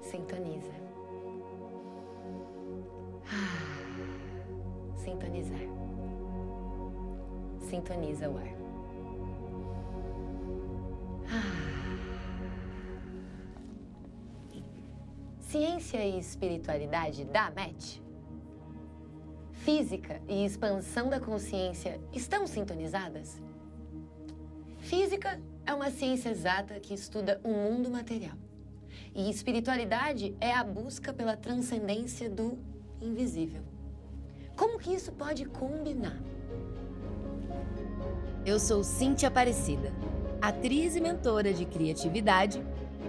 Sintoniza. Sintonizar. Sintoniza o ar. Ciência e espiritualidade dá match? Física e expansão da consciência estão sintonizadas? Física é uma ciência exata que estuda o mundo material. E espiritualidade é a busca pela transcendência do invisível. Como que isso pode combinar? Eu sou Cíntia Aparecida, atriz e mentora de criatividade,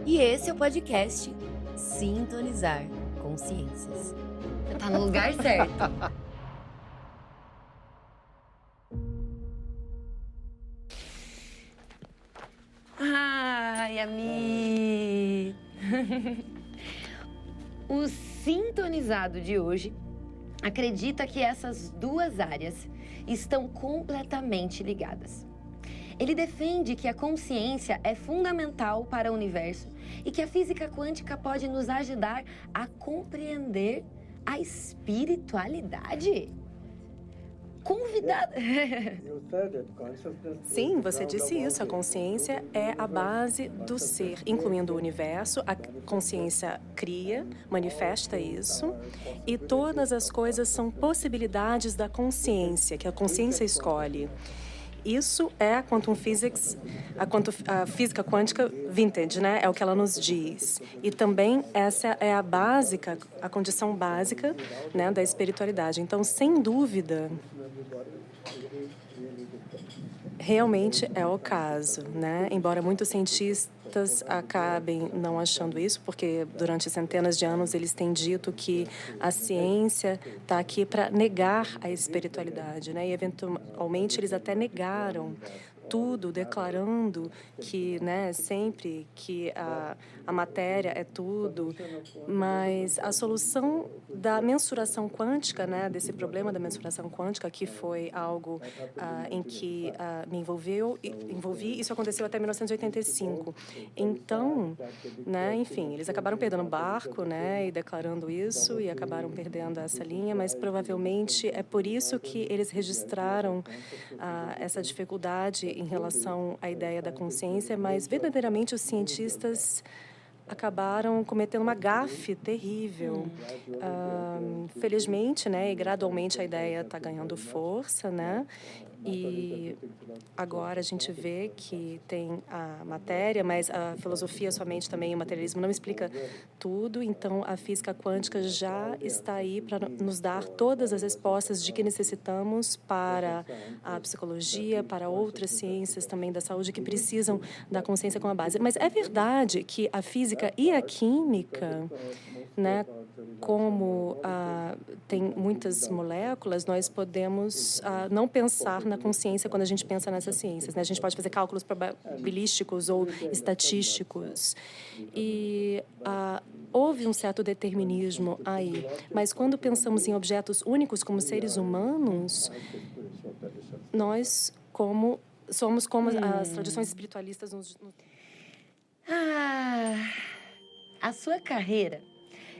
e esse é o podcast Sintonizar Consciências. Você tá no lugar certo. Ai, Ami! O sintonizado de hoje acredita que essas duas áreas estão completamente ligadas. Ele defende que a consciência é fundamental para o universo e que a física quântica pode nos ajudar a compreender a espiritualidade. Convidada. Sim, você disse isso. A consciência é a base do ser, incluindo o universo. A consciência cria, manifesta isso. E todas as coisas são possibilidades da consciência, que a consciência escolhe. Isso é a Quantum Physics, a física quântica vintage, né? É o que ela nos diz. E também essa é a condição básica, né, da espiritualidade. Então, sem dúvida, realmente é o caso, né? Embora muitos cientistas acabem não achando isso, porque durante centenas de anos eles têm dito que a ciência está aqui para negar a espiritualidade, né? E eventualmente eles até negaram tudo, declarando que, né, sempre que a matéria é tudo, mas a solução da mensuração quântica, né, desse problema da mensuração quântica, que foi algo em que me envolvi, isso aconteceu até 1985. Então, né, enfim, eles acabaram perdendo o barco, né, e declarando isso, e acabaram perdendo essa linha, mas provavelmente é por isso que eles registraram essa dificuldade em relação à ideia da consciência, mas verdadeiramente os cientistas acabaram cometendo uma gafe terrível. Felizmente, né, e gradualmente a ideia está ganhando força, né? E agora a gente vê que tem a matéria, mas a filosofia somente também, o materialismo não explica tudo. Então, a física quântica já está aí para nos dar todas as respostas de que necessitamos para a psicologia, para outras ciências também da saúde que precisam da consciência como a base. Mas é verdade que a física e a química, né, como tem muitas moléculas, nós podemos não pensar na consciência quando a gente pensa nessas ciências, né? A gente pode fazer cálculos probabilísticos ou estatísticos. E houve um certo determinismo aí. Mas quando pensamos em objetos únicos como seres humanos, nós somos como as tradições espiritualistas A sua carreira,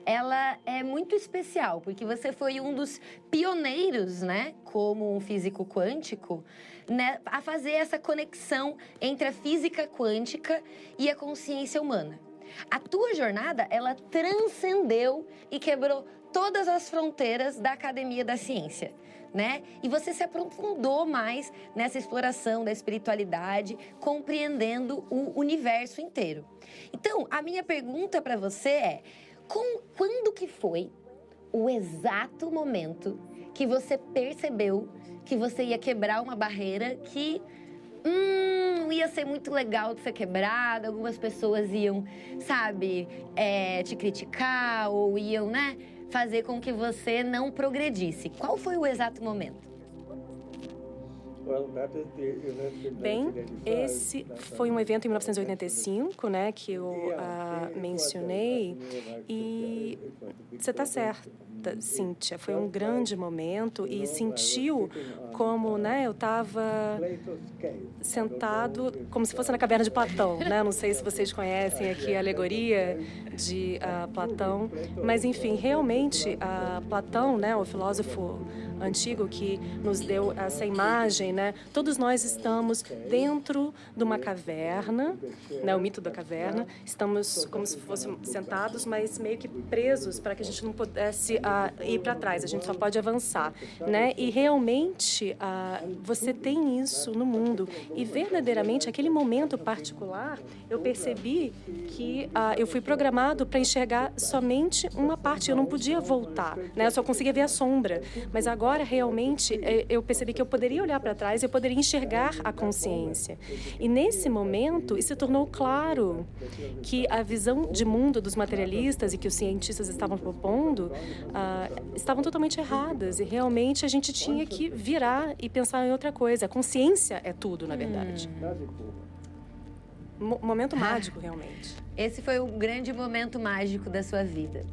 ela é muito especial, porque você foi um dos pioneiros, né, como um físico quântico, né, a fazer essa conexão entre a física quântica e a consciência humana. A tua jornada, ela transcendeu e quebrou todas as fronteiras da academia da ciência, né? E você se aprofundou mais nessa exploração da espiritualidade, compreendendo o universo inteiro. Então, a minha pergunta para você é: quando que foi o exato momento que você percebeu que você ia quebrar uma barreira que ia ser muito legal de ser quebrada, algumas pessoas iam, sabe, te criticar ou iam, né, fazer com que você não progredisse? Qual foi o exato momento? Bem, esse foi um evento em 1985, né, que eu mencionei, e você está certa, Cíntia, foi um grande momento e sentiu como, né, eu estava sentado como se fosse na caverna de Platão, né? Não sei se vocês conhecem aqui a alegoria de Platão, mas enfim, realmente Platão, né, o filósofo antigo que nos deu essa imagem, né? Todos nós estamos dentro de uma caverna, né? O mito da caverna. Estamos como se fôssemos sentados, mas meio que presos para que a gente não pudesse ir para trás. A gente só pode avançar, né? E realmente você tem isso no mundo. E verdadeiramente, aquele momento particular, eu percebi que eu fui programado para enxergar somente uma parte. Eu não podia voltar, né? Eu só conseguia ver a sombra. Mas agora, realmente, eu percebi que eu poderia olhar para trás, eu poderia enxergar a consciência. E nesse momento, isso se tornou claro que a visão de mundo dos materialistas e que os cientistas estavam propondo estavam totalmente erradas. E realmente a gente tinha que virar e pensar em outra coisa. A consciência é tudo, na verdade. Momento mágico, realmente. Esse foi um grande momento mágico da sua vida.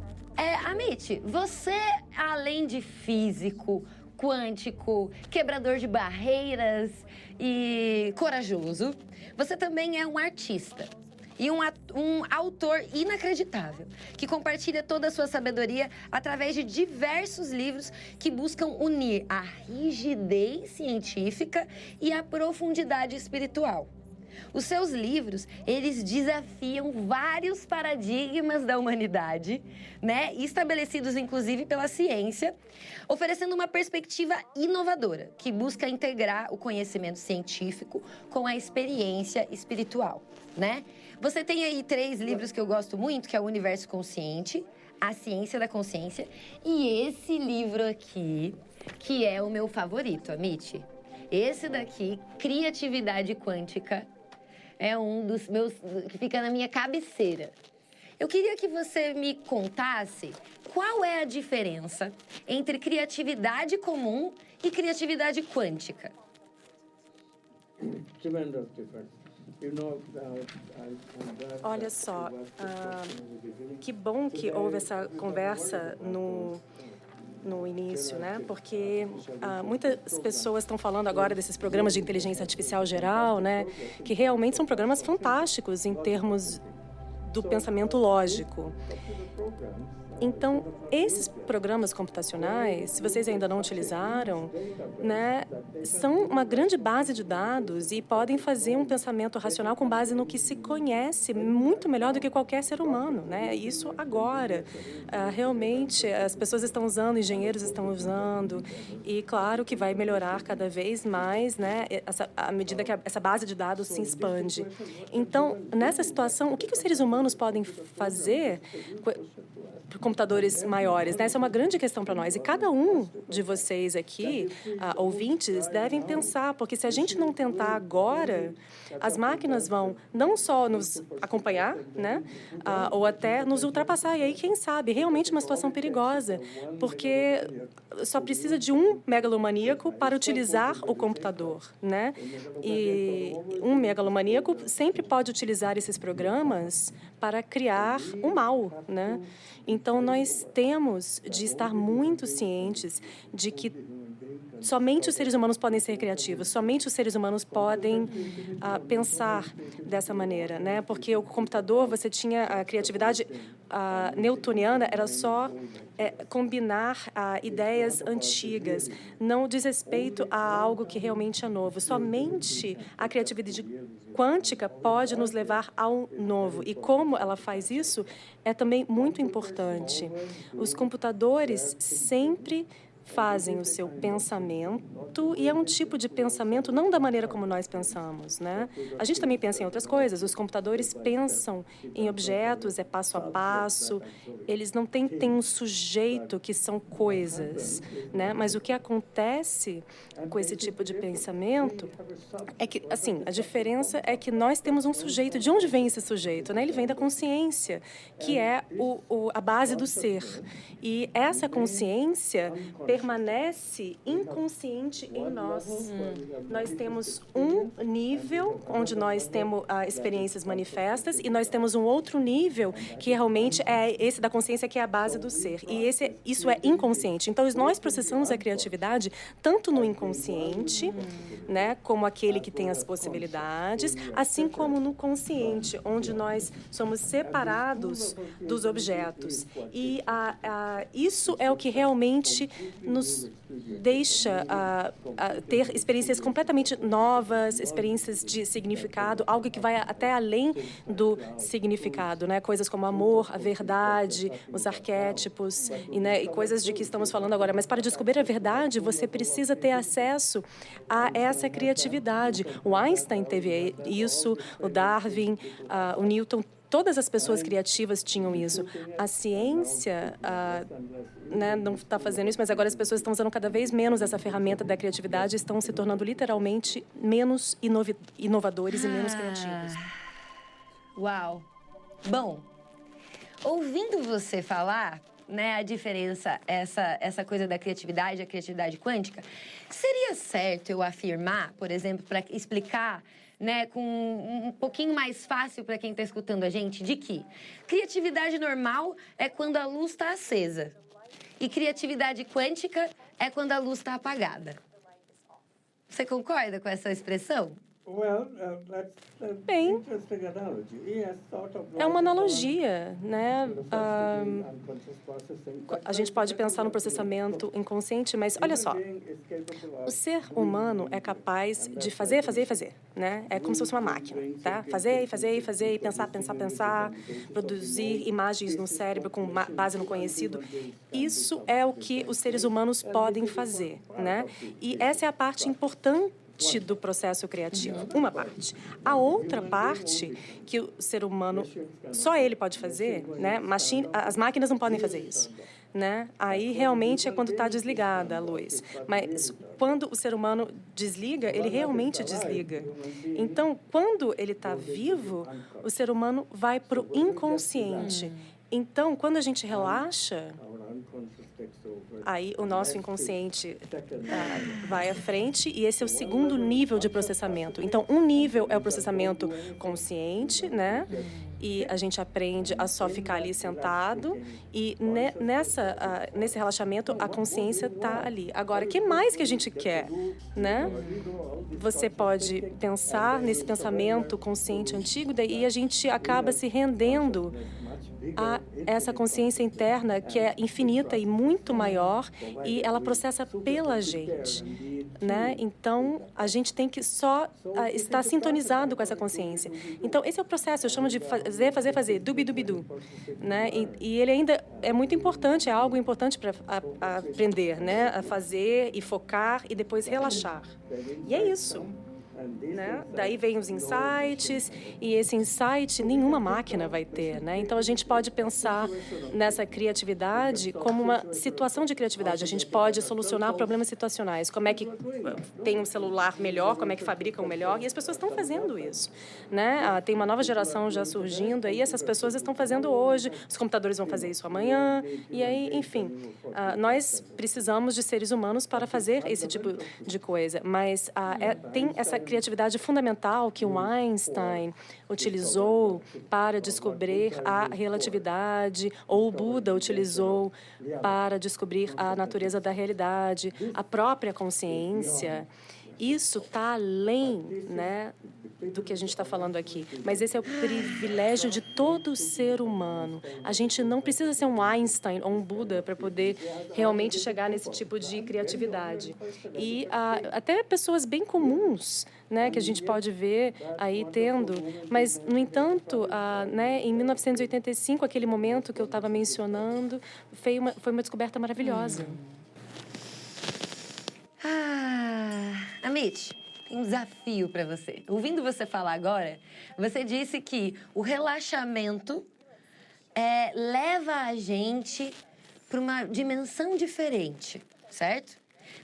Amit, você, além de físico, quântico, quebrador de barreiras e corajoso, você também é um artista e um autor inacreditável, que compartilha toda a sua sabedoria através de diversos livros que buscam unir a rigidez científica e a profundidade espiritual. Os seus livros, eles desafiam vários paradigmas da humanidade, né? Estabelecidos, inclusive, pela ciência, oferecendo uma perspectiva inovadora, que busca integrar o conhecimento científico com a experiência espiritual, né? Você tem aí 3 livros que eu gosto muito, que é O Universo Consciente, A Ciência da Consciência, e esse livro aqui, que é o meu favorito, Amit. Esse daqui, Criatividade Quântica, é um dos meus que fica na minha cabeceira. Eu queria que você me contasse qual é a diferença entre criatividade comum e criatividade quântica. Olha só, que bom que houve essa conversa no início, né? Porque muitas pessoas estão falando agora desses programas de inteligência artificial geral, né? Que realmente são programas fantásticos em termos do pensamento lógico. Então, esses programas computacionais, se vocês ainda não utilizaram, né, são uma grande base de dados e podem fazer um pensamento racional com base no que se conhece muito melhor do que qualquer ser humano, né? Isso agora. Realmente, as pessoas estão usando, engenheiros estão usando, e claro que vai melhorar cada vez mais, né, à medida que essa base de dados se expande. Então, nessa situação, o que os seres humanos podem fazer computadores maiores, né? Essa é uma grande questão para nós. E cada um de vocês aqui, ouvintes, devem pensar, porque se a gente não tentar agora, as máquinas vão não só nos acompanhar, né? Ou até nos ultrapassar. E aí, quem sabe, realmente uma situação perigosa, porque só precisa de um megalomaníaco para utilizar o computador, né? E um megalomaníaco sempre pode utilizar esses programas para criar o mal, né? Então, nós temos de estar muito cientes de que somente os seres humanos podem ser criativos, somente os seres humanos podem pensar dessa maneira, né? Porque o computador, você tinha a criatividade newtoniana, era só combinar ideias antigas, não diz respeito a algo que realmente é novo. Somente a criatividade quântica pode nos levar ao novo. E como ela faz isso é também muito importante. Os computadores sempre fazem o seu pensamento, e é um tipo de pensamento não da maneira como nós pensamos, né? A gente também pensa em outras coisas. Os computadores pensam em objetos, é passo a passo. Eles não têm um sujeito que são coisas, né? Mas o que acontece com esse tipo de pensamento é que, assim, a diferença é que nós temos um sujeito. De onde vem esse sujeito, né? Ele vem da consciência, que é a base do ser. E essa consciência permanece inconsciente em nós. Nós temos um nível onde nós temos experiências manifestas e nós temos um outro nível que realmente é esse da consciência, que é a base do ser. E isso é inconsciente. Então, nós processamos a criatividade tanto no inconsciente, né, como aquele que tem as possibilidades, assim como no consciente, onde nós somos separados dos objetos. E isso é o que realmente nos deixa ter experiências completamente novas, experiências de significado, algo que vai até além do significado, né? Coisas como amor, a verdade, os arquétipos e coisas de que estamos falando agora. Mas para descobrir a verdade, você precisa ter acesso a essa criatividade. O Einstein teve isso, o Darwin, o Newton. Todas as pessoas criativas tinham isso. A ciência não está fazendo isso, mas agora as pessoas estão usando cada vez menos essa ferramenta da criatividade e estão se tornando literalmente menos inovadores e menos criativos. Uau! Bom, ouvindo você falar, né, a diferença, essa coisa da criatividade, a criatividade quântica, seria certo eu afirmar, por exemplo, para explicar, né, com um pouquinho mais fácil para quem está escutando a gente, de que criatividade normal é quando a luz está acesa e criatividade quântica é quando a luz está apagada. Você concorda com essa expressão? Bem, é uma analogia, né? A gente pode pensar no processamento inconsciente, mas olha só, o ser humano é capaz de fazer, né? É como se fosse uma máquina, tá? Fazer, e pensar, produzir imagens no cérebro com base no conhecido. Isso é o que os seres humanos podem fazer, né? E essa é a parte importante do processo criativo, uma parte. A outra parte que o ser humano, só ele pode fazer, né? As máquinas não podem fazer isso, né? Aí realmente é quando está desligada a luz. Mas quando o ser humano desliga, ele realmente desliga. Então, quando ele está vivo, o ser humano vai para o inconsciente. Então, quando a gente relaxa, aí o nosso inconsciente vai à frente e esse é o segundo nível de processamento. Então, um nível é o processamento consciente, né? E a gente aprende a só ficar ali sentado e nesse relaxamento a consciência está ali. Agora, o que mais que a gente quer, né? Você pode pensar nesse pensamento consciente antigo, daí a gente acaba se rendendo a essa consciência interna que é infinita e muito maior e ela processa pela gente, né? Então, a gente tem que só estar sintonizado com essa consciência. Então, esse é o processo, eu chamo de fazer, dubi-dubi-du, né? E ele ainda é muito importante, é algo importante para aprender, né? A fazer e focar e depois relaxar. E é isso. Né? Daí vem os insights, e esse insight nenhuma máquina vai ter, né? Então, a gente pode pensar nessa criatividade como uma situação de criatividade. A gente pode solucionar problemas situacionais. Como é que tem um celular melhor, como é que fabrica um melhor, e as pessoas estão fazendo isso, né? Tem uma nova geração já surgindo aí, essas pessoas estão fazendo hoje, os computadores vão fazer isso amanhã, e aí, enfim, nós precisamos de seres humanos para fazer esse tipo de coisa, mas tem essa criatividade fundamental que o Einstein utilizou para descobrir a relatividade, ou o Buda utilizou para descobrir a natureza da realidade, a própria consciência. Isso está além, né, do que a gente está falando aqui. Mas esse é o privilégio de todo ser humano. A gente não precisa ser um Einstein ou um Buda para poder realmente chegar nesse tipo de criatividade. E até pessoas bem comuns, né, que a gente pode ver aí tendo. Mas, no entanto, né, em 1985, aquele momento que eu estava mencionando, foi uma descoberta maravilhosa. Amit, tem um desafio para você. Ouvindo você falar agora, você disse que o relaxamento leva a gente para uma dimensão diferente, certo?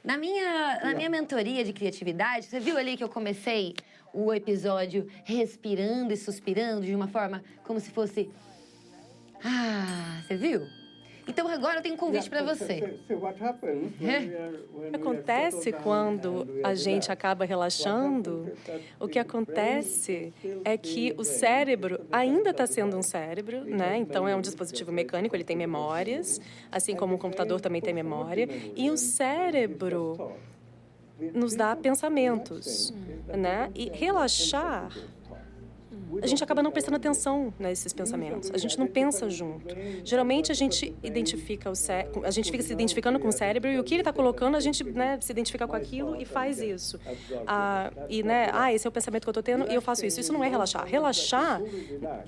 Na minha mentoria de criatividade, você viu ali que eu comecei o episódio respirando e suspirando de uma forma como se fosse... você viu? Então agora eu tenho um convite para você. O que acontece quando a gente acaba relaxando, o que acontece é que o cérebro ainda está sendo um cérebro, né? Então é um dispositivo mecânico, ele tem memórias, assim como um computador também tem memória, e o cérebro nos dá pensamentos, né? E relaxar, a gente acaba não prestando atenção nesses pensamentos. A gente não pensa junto. Geralmente a gente identifica a gente fica se identificando com o cérebro e o que ele está colocando, a gente, né, se identifica com aquilo e faz isso. Esse é o pensamento que eu estou tendo e eu faço isso. Isso não é relaxar. Relaxar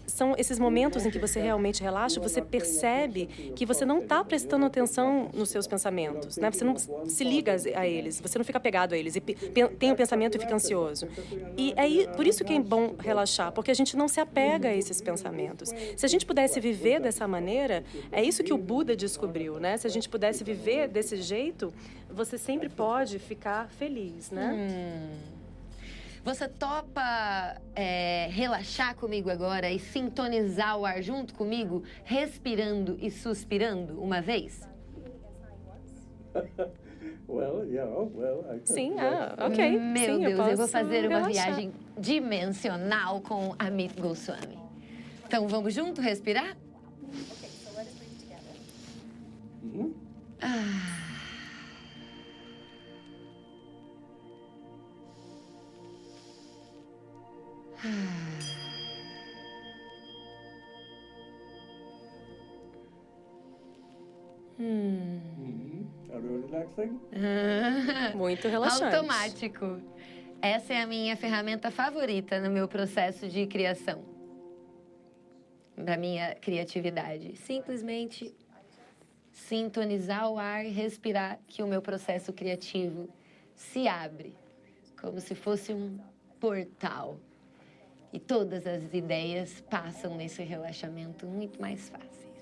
são esses momentos em que você realmente relaxa, você percebe que você não está prestando atenção nos seus pensamentos, né? Você não se liga a eles, você não fica pegado a eles e tem o pensamento e fica ansioso. E é por isso que é bom relaxar, porque a gente não se apega a esses pensamentos. Se a gente pudesse viver dessa maneira, é isso que o Buda descobriu, né? Se a gente pudesse viver desse jeito, você sempre pode ficar feliz, né? Você topa relaxar comigo agora e sintonizar o ar junto comigo, respirando e suspirando uma vez? Sim, ok. Meu Sim, Deus, eu vou fazer uma relaxar. viagem dimensional com Amit Goswami. Então, vamos junto respirar? Muito relaxante. Automático. Essa é a minha ferramenta favorita no meu processo de criação. Da minha criatividade. Simplesmente sintonizar o ar e respirar que o meu processo criativo se abre. Como se fosse um portal. E todas as ideias passam nesse relaxamento muito mais fáceis.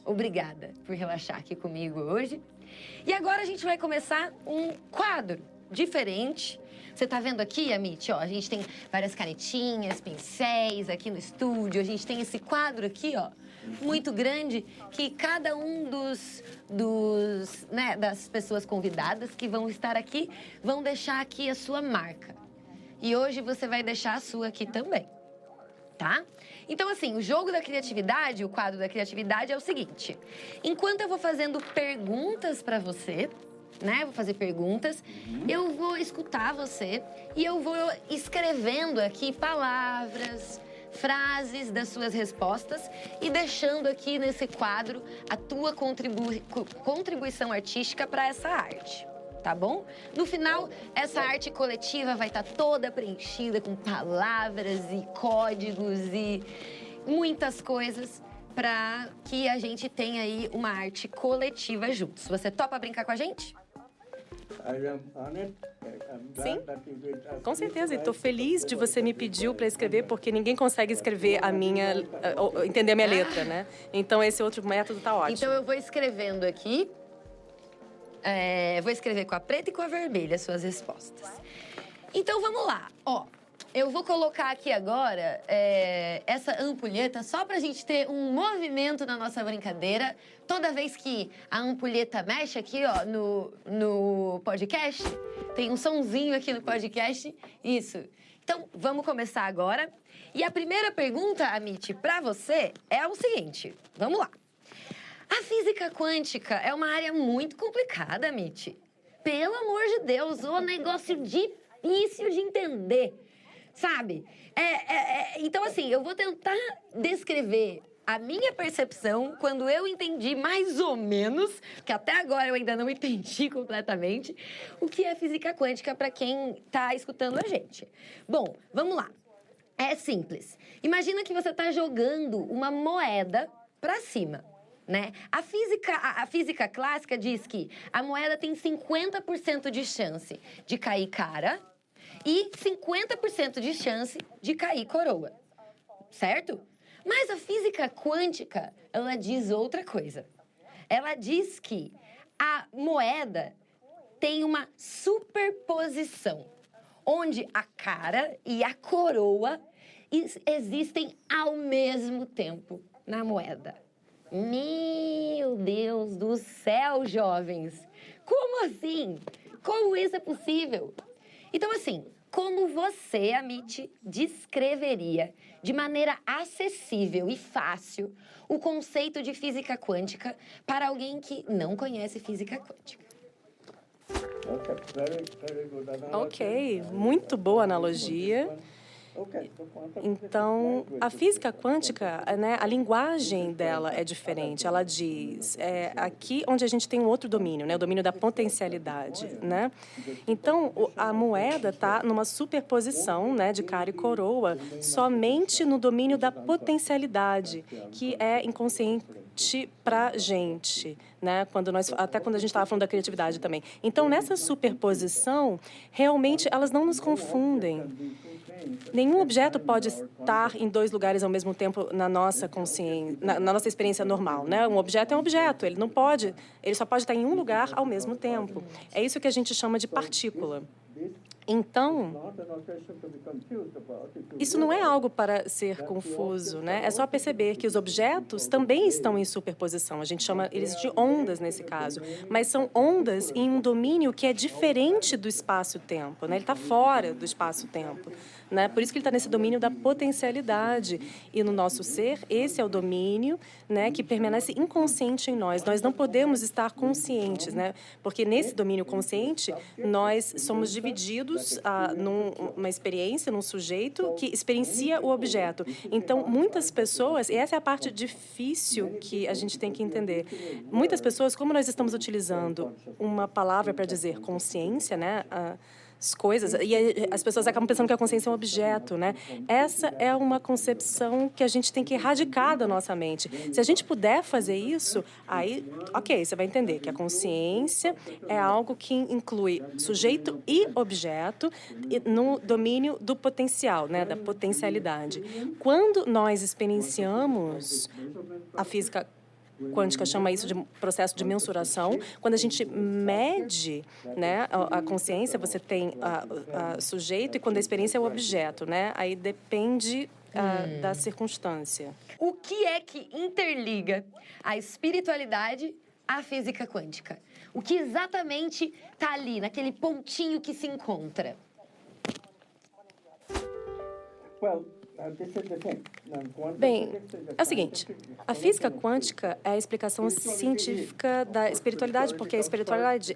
Obrigada por relaxar aqui comigo hoje. E agora a gente vai começar um quadro diferente. Você tá vendo aqui, Amit? Ó, a gente tem várias canetinhas, pincéis aqui no estúdio. A gente tem esse quadro aqui, ó, muito grande, que cada um das pessoas convidadas que vão estar aqui vão deixar aqui a sua marca. E hoje você vai deixar a sua aqui também, tá? Então, assim, o jogo da criatividade, o quadro da criatividade é o seguinte. Enquanto eu vou fazendo perguntas para você, né? Vou fazer perguntas, eu vou escutar você e eu vou escrevendo aqui palavras, frases das suas respostas e deixando aqui nesse quadro a tua contribuição artística para essa arte. Tá bom? No final, essa arte coletiva vai estar toda preenchida com palavras e códigos e muitas coisas para que a gente tenha aí uma arte coletiva juntos. Você topa brincar com a gente? Sim, com certeza. E estou feliz de você me pediu para escrever, porque ninguém consegue escrever entender a minha letra, né? Então, esse outro método tá ótimo. Então, eu vou escrevendo aqui. Vou escrever com a preta e com a vermelha as suas respostas. Então, vamos lá. Ó, eu vou colocar aqui agora essa ampulheta só pra gente ter um movimento na nossa brincadeira. Toda vez que a ampulheta mexe aqui, ó, no podcast, tem um sonzinho aqui no podcast. Isso. Então, vamos começar agora. E a primeira pergunta, Amit, pra você é o seguinte. Vamos lá. A física quântica é uma área muito complicada, Amit. Pelo amor de Deus, um negócio difícil de entender, sabe? Então, assim, eu vou tentar descrever a minha percepção quando eu entendi mais ou menos, que até agora eu ainda não entendi completamente, o que é física quântica para quem está escutando a gente. Bom, vamos lá. É simples. Imagina que você está jogando uma moeda para cima. Né? A física clássica diz que a moeda tem 50% de chance de cair cara e 50% de chance de cair coroa, certo? Mas a física quântica, ela diz outra coisa. Ela diz que a moeda tem uma superposição, onde a cara e a coroa existem ao mesmo tempo na moeda. Meu Deus do céu, jovens! Como assim? Como isso é possível? Então, assim, como você, Amit, descreveria de maneira acessível e fácil o conceito de física quântica para alguém que não conhece física quântica? Ok, muito boa analogia. Então, a física quântica, né, a linguagem dela é diferente. Ela diz, aqui onde a gente tem um outro domínio, né, o domínio da potencialidade, né? Então, a moeda está numa superposição, né, de cara e coroa, somente no domínio da potencialidade, que é inconsciente para a gente, né? Até quando a gente estava falando da criatividade também. Então, nessa superposição, realmente elas não nos confundem. Nenhum objeto pode estar em dois lugares ao mesmo tempo na nossa consciência, na nossa experiência normal, né? Um objeto é um objeto, ele só pode estar em um lugar ao mesmo tempo. É isso que a gente chama de partícula. Então, isso não é algo para ser confuso, né? É só perceber que os objetos também estão em superposição. A gente chama eles de ondas nesse caso, mas são ondas em um domínio que é diferente do espaço-tempo, né? Ele está fora do espaço-tempo, né? Por isso que ele está nesse domínio da potencialidade. E no nosso ser, esse é o domínio, né, que permanece inconsciente em nós. Nós não podemos estar conscientes, né? Porque nesse domínio consciente, nós somos divididos numa experiência, num sujeito que experiencia o objeto. Então, muitas pessoas, e essa é a parte difícil que a gente tem que entender, muitas pessoas, como nós estamos utilizando uma palavra para dizer consciência, né, as coisas, e as pessoas acabam pensando que a consciência é um objeto, né? Essa é uma concepção que a gente tem que erradicar da nossa mente. Se a gente puder fazer isso, aí, ok, você vai entender que a consciência é algo que inclui sujeito e objeto no domínio do potencial, né? Da potencialidade. Quando nós experienciamos a física quântica chama isso de processo de mensuração. Quando a gente mede, né, a consciência, você tem sujeito, e quando a experiência é o objeto, né? Aí depende da circunstância. O que é que interliga a espiritualidade à física quântica? O que exatamente está ali, naquele pontinho que se encontra? Bem, é o seguinte, a física quântica é a explicação científica da espiritualidade, porque a espiritualidade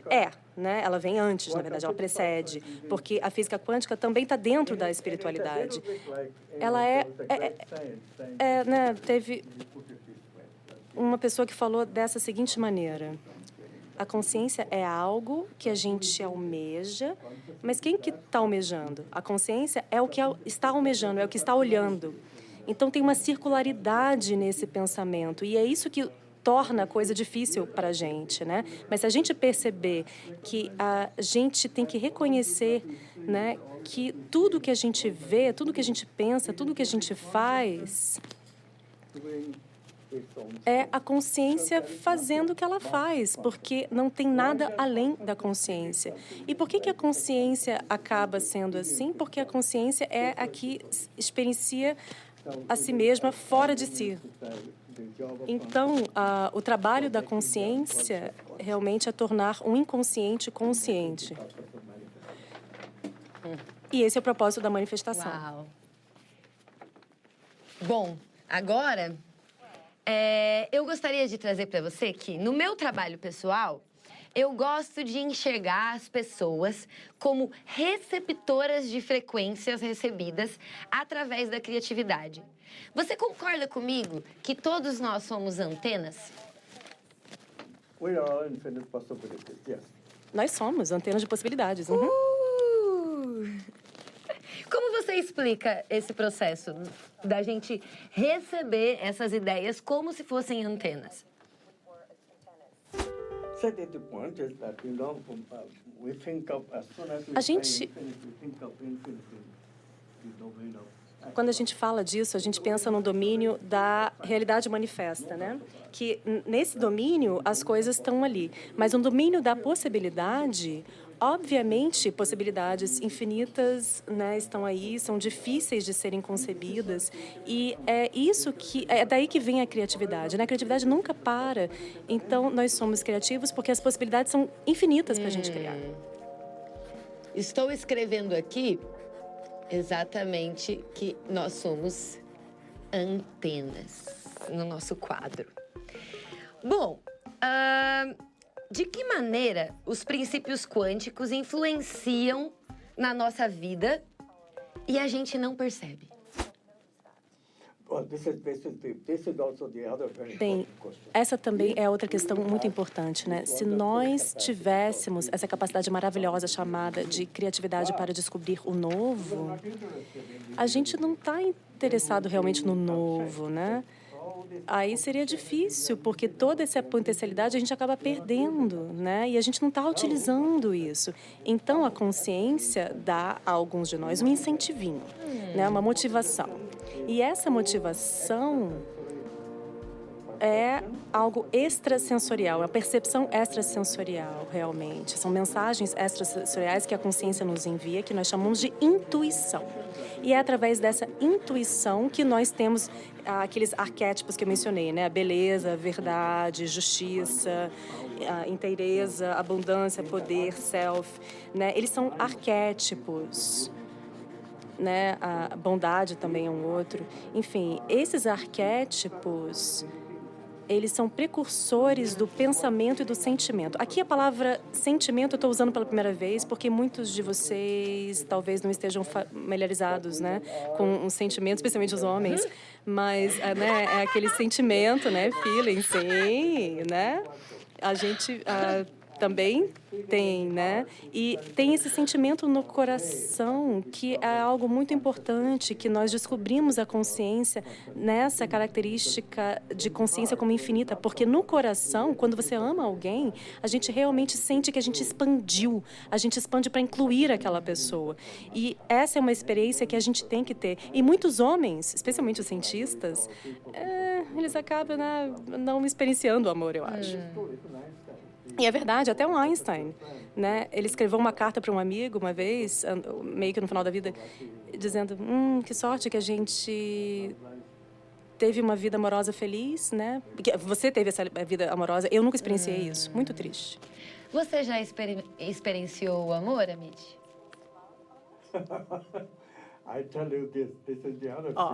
né? Ela vem antes, na verdade, ela precede, porque a física quântica também está dentro da espiritualidade. Ela né, teve uma pessoa que falou dessa seguinte maneira: a consciência é algo que a gente almeja, mas quem que está almejando? A consciência é o que está almejando, é o que está olhando. Então, tem uma circularidade nesse pensamento, e é isso que torna a coisa difícil para a gente, né? Mas se a gente perceber que a gente tem que reconhecer, né, que tudo que a gente vê, tudo que a gente pensa, tudo que a gente faz é a consciência fazendo o que ela faz, porque não tem nada além da consciência. E por que a consciência acaba sendo assim? Porque a consciência é a que experiencia a si mesma fora de si. Então, o trabalho da consciência realmente é tornar um inconsciente consciente. E esse é o propósito da manifestação. Uau. Bom, agora eu gostaria de trazer para você que, no meu trabalho pessoal, eu gosto de enxergar as pessoas como receptoras de frequências recebidas através da criatividade. Você concorda comigo que todos nós somos antenas? Nós somos antenas de possibilidades. Como você explica esse processo da gente receber essas ideias como se fossem antenas? A gente, quando a gente fala disso, a gente pensa no domínio da realidade manifesta, né? Que nesse domínio as coisas estão ali. Mas no domínio da possibilidade, obviamente, possibilidades infinitas, né, estão aí, são difíceis de serem concebidas, e é daí que vem a criatividade, né? A criatividade nunca para. Então, nós somos criativos porque as possibilidades são infinitas para a gente criar. Estou escrevendo aqui exatamente que nós somos antenas no nosso quadro. Bom, de que maneira os princípios quânticos influenciam na nossa vida e a gente não percebe? Bem, essa também é outra questão muito importante, né? Se nós tivéssemos essa capacidade maravilhosa chamada de criatividade para descobrir o novo, a gente não está interessado realmente no novo, né? Aí seria difícil, porque toda essa potencialidade a gente acaba perdendo, né? E a gente não está utilizando isso. Então, a consciência dá a alguns de nós um incentivinho, né? Uma motivação. E essa motivação é algo extrasensorial, é a percepção extrasensorial, realmente. São mensagens extrasensoriais que a consciência nos envia, que nós chamamos de intuição. E é através dessa intuição que nós temos aqueles arquétipos que eu mencionei, né? A beleza, a verdade, justiça, a inteireza, abundância, poder, self, né? Eles são arquétipos, né? A bondade também é um outro. Enfim, esses arquétipos, eles são precursores do pensamento e do sentimento. Aqui a palavra sentimento eu estou usando pela primeira vez porque muitos de vocês talvez não estejam familiarizados, né, com um sentimento, especialmente os homens, mas né, é aquele sentimento, né, feeling, sim, né? A gente também tem, né? E tem esse sentimento no coração que é algo muito importante, que nós descobrimos a consciência nessa característica de consciência como infinita, porque no coração, quando você ama alguém, a gente realmente sente que a gente expandiu, a gente expande para incluir aquela pessoa. E essa é uma experiência que a gente tem que ter. E muitos homens, especialmente os cientistas, eles acabam, né, não experienciando o amor, eu acho. E é verdade, até o Einstein, né? Ele escreveu uma carta para um amigo uma vez, meio que no final da vida, dizendo: que sorte que a gente teve uma vida amorosa feliz, né? Porque você teve essa vida amorosa, eu nunca experienciei isso. Muito triste. Você já experienciou o amor, Amit?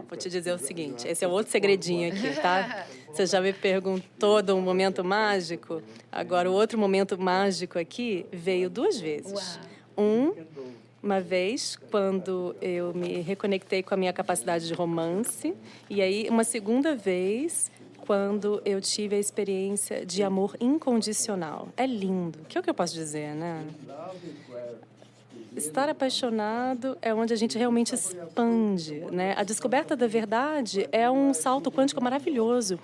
Vou te dizer o seguinte, esse é outro segredinho aqui, tá? Você já me perguntou de um momento mágico, agora o outro momento mágico aqui veio 2 vezes. Uma vez, quando eu me reconectei com a minha capacidade de romance, e aí uma segunda vez, quando eu tive a experiência de amor incondicional. É lindo. O que é o que eu posso dizer, né? Estar apaixonado é onde a gente realmente expande, né? A descoberta da verdade é um salto quântico maravilhoso,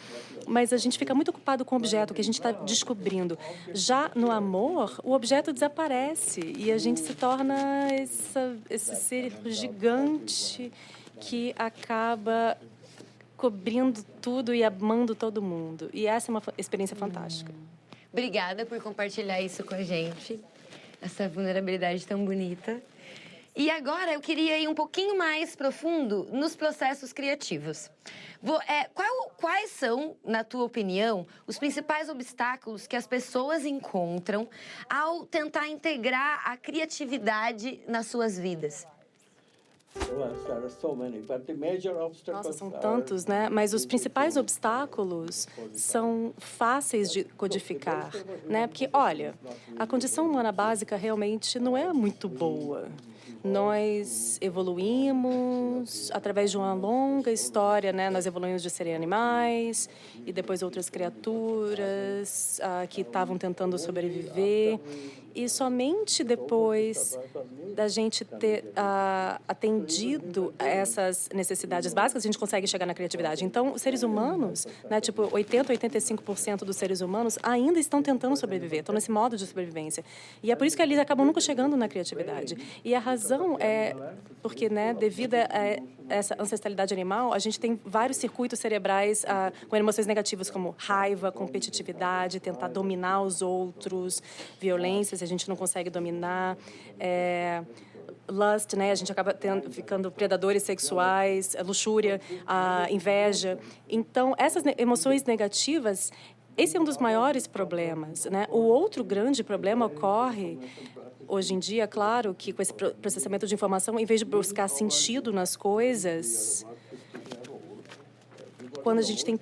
mas a gente fica muito ocupado com o objeto que a gente está descobrindo. Já no amor, o objeto desaparece e a gente se torna esse ser gigante que acaba cobrindo tudo e amando todo mundo. E essa é uma experiência fantástica. Obrigada por compartilhar isso com a gente. Essa vulnerabilidade tão bonita. E agora eu queria ir um pouquinho mais profundo nos processos criativos. Quais são, na tua opinião, os principais obstáculos que as pessoas encontram ao tentar integrar a criatividade nas suas vidas? Nossa, são tantos, né? Mas os principais obstáculos são fáceis de codificar, né? Porque, olha, a condição humana básica realmente não é muito boa. Nós evoluímos através de uma longa história, né? Nós evoluímos de serem animais e depois outras criaturas que estavam tentando sobreviver. E somente depois da gente ter atendido a essas necessidades básicas, a gente consegue chegar na criatividade. Então, os seres humanos, né, tipo 80%, 85% dos seres humanos ainda estão tentando sobreviver, estão nesse modo de sobrevivência. E é por isso que eles acabam nunca chegando na criatividade. E a razão é porque, né, devido a essa ancestralidade animal, a gente tem vários circuitos cerebrais com emoções negativas como raiva, competitividade, tentar dominar os outros, violências, a gente não consegue dominar. Lust, né? A gente acaba ficando predadores sexuais, luxúria, a inveja. Então, essas emoções negativas, esse é um dos maiores problemas, né? O outro grande problema ocorre hoje em dia, claro, que com esse processamento de informação, em vez de buscar sentido nas coisas, quando a gente tem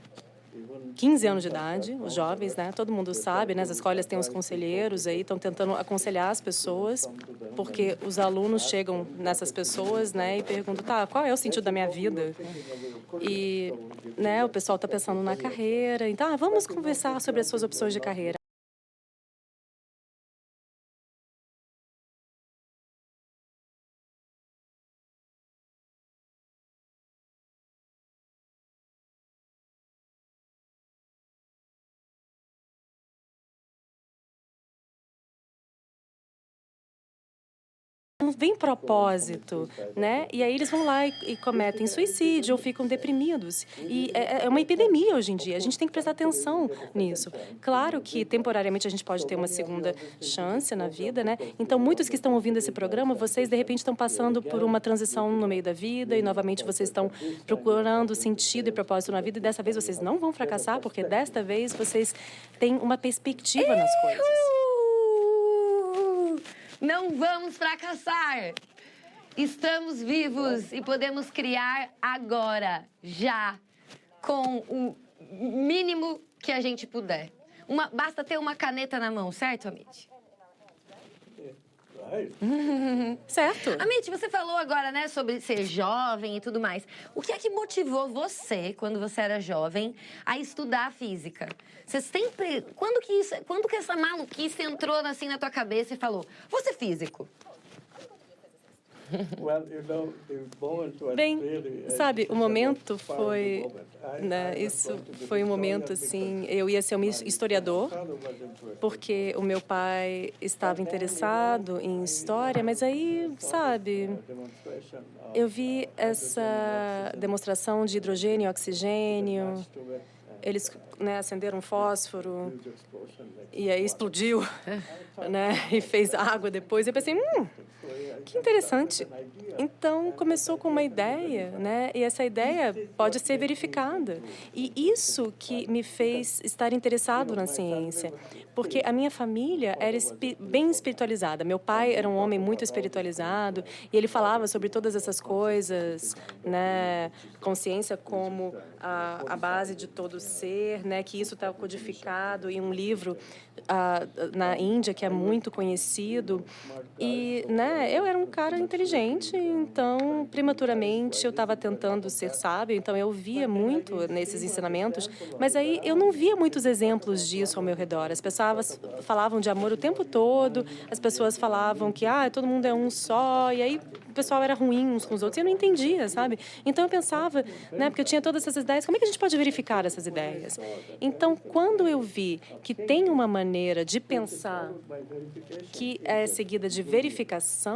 15 anos de idade, os jovens, né? Todo mundo sabe, né? As escolas têm os conselheiros aí, estão tentando aconselhar as pessoas, porque os alunos chegam nessas pessoas, né? E perguntam, tá, qual é o sentido da minha vida? E, né? O pessoal está pensando na carreira, então, vamos conversar sobre as suas opções de carreira. Não vem propósito, né? E aí eles vão lá e cometem suicídio ou ficam deprimidos. E é uma epidemia hoje em dia. A gente tem que prestar atenção nisso. Claro que temporariamente a gente pode ter uma segunda chance na vida, né? Então, muitos que estão ouvindo esse programa, vocês de repente estão passando por uma transição no meio da vida e novamente vocês estão procurando sentido e propósito na vida e dessa vez vocês não vão fracassar, porque desta vez vocês têm uma perspectiva nas coisas. Não vamos fracassar! Estamos vivos e podemos criar agora, já, com o mínimo que a gente puder. Basta ter uma caneta na mão, certo, Amit? Certo. Amit, você falou agora, né, sobre ser jovem e tudo mais. O que é que motivou você, quando você era jovem, a estudar física? Você sempre... Quando que essa maluquice entrou assim na tua cabeça e falou, vou ser físico? Bem, sabe, o momento foi, né, isso foi um momento assim, eu ia ser um historiador, porque o meu pai estava interessado em história, mas aí, sabe, eu vi essa demonstração de hidrogênio e oxigênio, eles, né, acenderam um fósforo e aí explodiu, né, e fez água depois, eu pensei, que interessante. Então, começou com uma ideia, né? E essa ideia pode ser verificada. E isso que me fez estar interessado na ciência, porque a minha família era bem espiritualizada. Meu pai era um homem muito espiritualizado e ele falava sobre todas essas coisas, né? Consciência como a base de todo ser, né? Que isso está codificado em um livro na Índia que é muito conhecido. E, né? Eu era um cara inteligente, então, prematuramente, eu estava tentando ser sábio, então eu via muito nesses ensinamentos, mas aí eu não via muitos exemplos disso ao meu redor. As pessoas falavam de amor o tempo todo, as pessoas falavam que todo mundo é um só, e aí o pessoal era ruim uns com os outros, e eu não entendia, sabe? Então eu pensava, né, porque eu tinha todas essas ideias, como é que a gente pode verificar essas ideias? Então, quando eu vi que tem uma maneira de pensar que é seguida de verificação,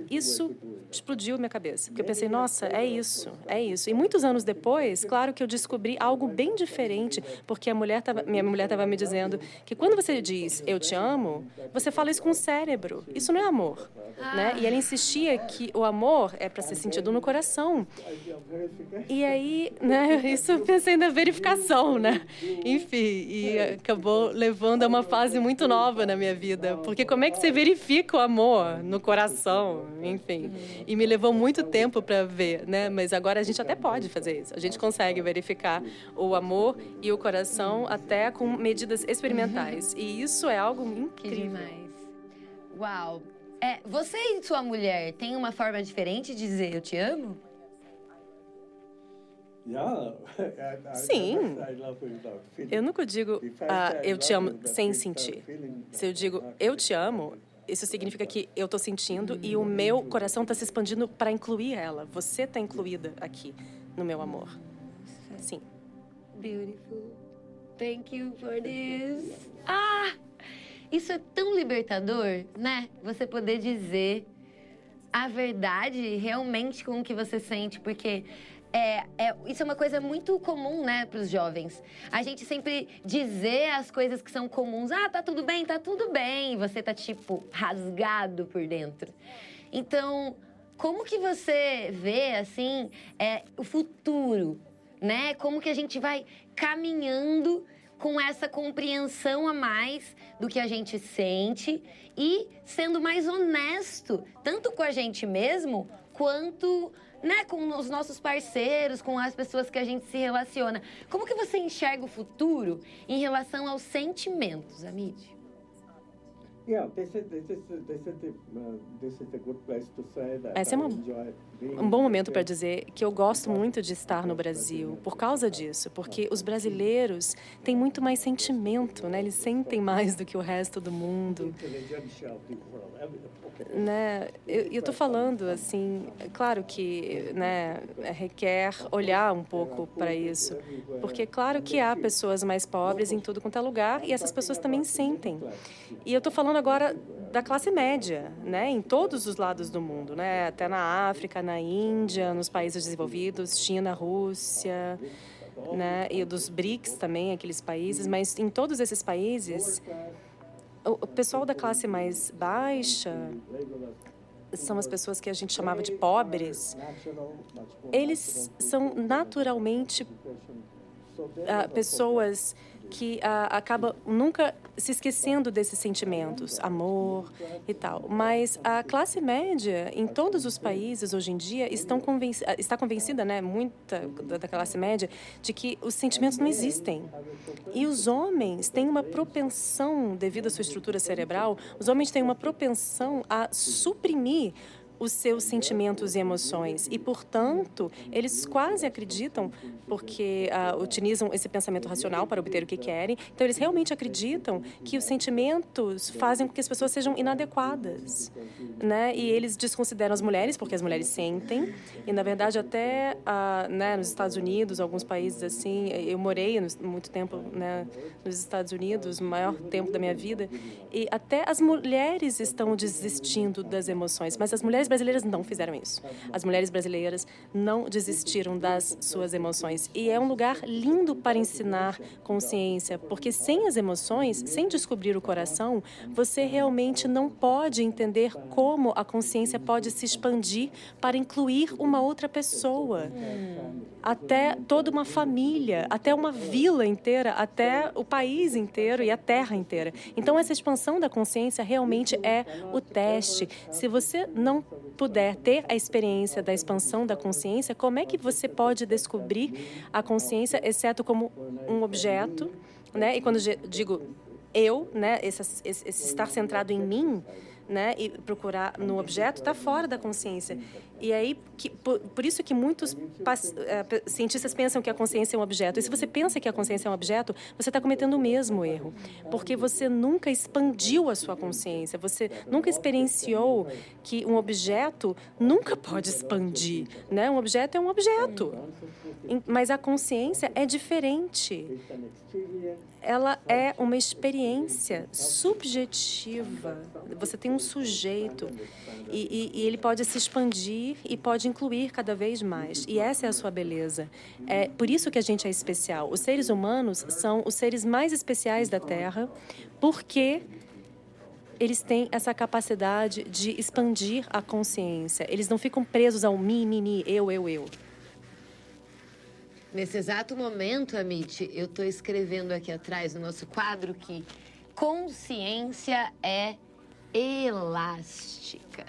isso explodiu minha cabeça. Porque eu pensei, nossa, é isso, é isso. E muitos anos depois, claro que eu descobri algo bem diferente, porque minha mulher estava me dizendo que quando você diz eu te amo, você fala isso com o cérebro. Isso não é amor, né? E ela insistia que o amor é para ser sentido no coração. E aí, né, isso eu pensei na verificação, né? Enfim, e acabou levando a uma fase muito nova na minha vida, porque como é que você verifica o amor no coração, enfim. E me levou muito tempo para ver, né? Mas agora a gente até pode fazer isso. A gente consegue verificar o amor e o coração até com medidas experimentais. E isso é algo incrível. Que demais. Uau. Você e sua mulher têm uma forma diferente de dizer eu te amo? Sim. Eu nunca digo eu te amo sem sentir. Se eu digo eu te amo, isso significa que eu estou sentindo e o meu coração está se expandindo para incluir ela. Você está incluída aqui no meu amor. Sim. Beautiful. Thank you for this. Isso é tão libertador, né? Você poder dizer a verdade realmente com o que você sente, porque Isso é uma coisa muito comum, né, para os jovens. A gente sempre dizer as coisas que são comuns. Ah, tá tudo bem, tá tudo bem. E você tá, tipo, rasgado por dentro. Então, como que você vê, assim, o futuro, né? Como que a gente vai caminhando com essa compreensão a mais do que a gente sente e sendo mais honesto, tanto com a gente mesmo, quanto, né, com os nossos parceiros, com as pessoas que a gente se relaciona. Como que você enxerga o futuro em relação aos sentimentos, Amit? Esse é um bom momento para dizer que eu gosto muito de estar no Brasil por causa disso, porque os brasileiros têm muito mais sentimento, né? Eles sentem mais do que o resto do mundo. Né? Eu estou falando, assim, claro que, né, requer olhar um pouco para isso, porque claro que há pessoas mais pobres em tudo quanto é lugar e essas pessoas também sentem. E eu estou falando agora da classe média, né, em todos os lados do mundo, né, até na África, na Índia, nos países desenvolvidos, China, Rússia, né, e dos BRICS também, aqueles países, mas em todos esses países, o pessoal da classe mais baixa são as pessoas que a gente chamava de pobres. Eles são naturalmente pessoas que acabam nunca se esquecendo desses sentimentos, amor e tal. Mas a classe média, em todos os países hoje em dia, está convencida, né, muita da classe média, de que os sentimentos não existem. E os homens têm uma propensão, devido à sua estrutura cerebral, os homens têm uma propensão a suprimir os seus sentimentos e emoções. E, portanto, eles quase acreditam, porque utilizam esse pensamento racional para obter o que querem, então eles realmente acreditam que os sentimentos fazem com que as pessoas sejam inadequadas, né? E eles desconsideram as mulheres, porque as mulheres sentem. E, na verdade, até né, nos Estados Unidos, alguns países assim, eu morei muito tempo, né, nos Estados Unidos, o maior tempo da minha vida, e até as mulheres estão desistindo das emoções, mas as mulheres brasileiras não fizeram isso. As mulheres brasileiras não desistiram das suas emoções. E é um lugar lindo para ensinar consciência, porque sem as emoções, sem descobrir o coração, você realmente não pode entender como a consciência pode se expandir para incluir uma outra pessoa. Até toda uma família, até uma vila inteira, até o país inteiro e a terra inteira. Então, essa expansão da consciência realmente é o teste. Se você não puder ter a experiência da expansão da consciência, como é que você pode descobrir a consciência, exceto como um objeto, né? E quando digo eu, né, esse estar centrado em mim, né, e procurar no objeto, está fora da consciência. E aí, por isso que muitos cientistas pensam que a consciência é um objeto. E se você pensa que a consciência é um objeto, você está cometendo o mesmo erro. Porque você nunca expandiu a sua consciência. Você nunca experienciou que um objeto nunca pode expandir, né? Um objeto é um objeto. Mas a consciência é diferente. Ela é uma experiência subjetiva. Você tem um sujeito e ele pode se expandir e pode incluir cada vez mais. E essa é a sua beleza. É por isso que a gente é especial. Os seres humanos são os seres mais especiais da Terra, porque eles têm essa capacidade de expandir a consciência. Eles não ficam presos ao mi, eu. Nesse exato momento, Amit, eu estou escrevendo aqui atrás no nosso quadro que consciência é elástica.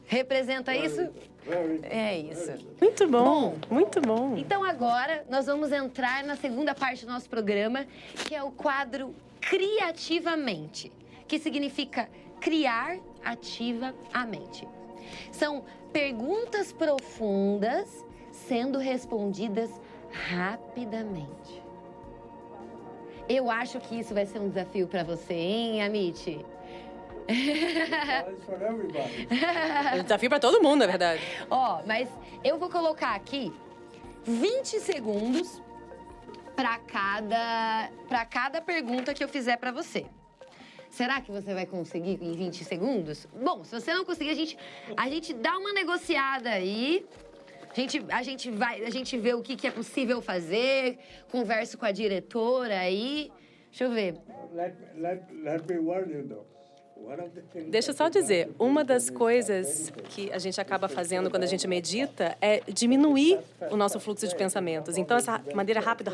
Representa isso? É isso. Muito bom, muito bom. Então agora nós vamos entrar na segunda parte do nosso programa, que é o quadro Criativamente, que significa criar ativa a mente. São perguntas profundas sendo respondidas rapidamente. Eu acho que isso vai ser um desafio para você, hein, Amit? É um desafio para todo mundo, na verdade. Mas eu vou colocar aqui 20 segundos para cada pergunta que eu fizer para você. Será que você vai conseguir em 20 segundos? Bom, se você não conseguir, a gente dá uma negociada aí. A gente vê o que é possível fazer, converso com a diretora aí. Deixa eu ver. Let me warn you, though. Deixa eu só dizer, uma das coisas que a gente acaba fazendo quando a gente medita é diminuir o nosso fluxo de pensamentos. Então, essa maneira rápido,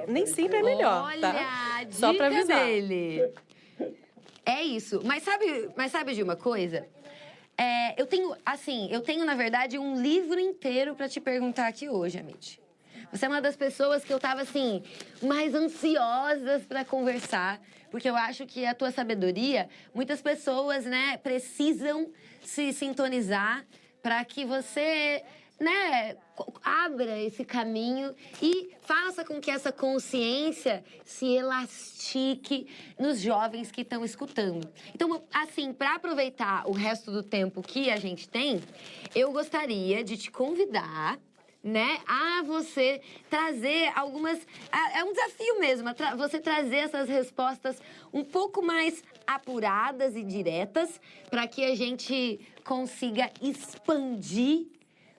nem sempre é melhor, Olha, tá? a Só para dica avisar. dele. É isso. Mas sabe de uma coisa? Eu tenho, na verdade, um livro inteiro para te perguntar aqui hoje, Amit. Você é uma das pessoas que eu tava, assim, mais ansiosas para conversar, porque eu acho que a tua sabedoria, muitas pessoas, né, precisam se sintonizar para que você, né, abra esse caminho e faça com que essa consciência se elastique nos jovens que estão escutando. Então, assim, para aproveitar o resto do tempo que a gente tem, eu gostaria de te convidar, né, a você trazer algumas... É um desafio mesmo, você trazer essas respostas um pouco mais apuradas e diretas para que a gente consiga expandir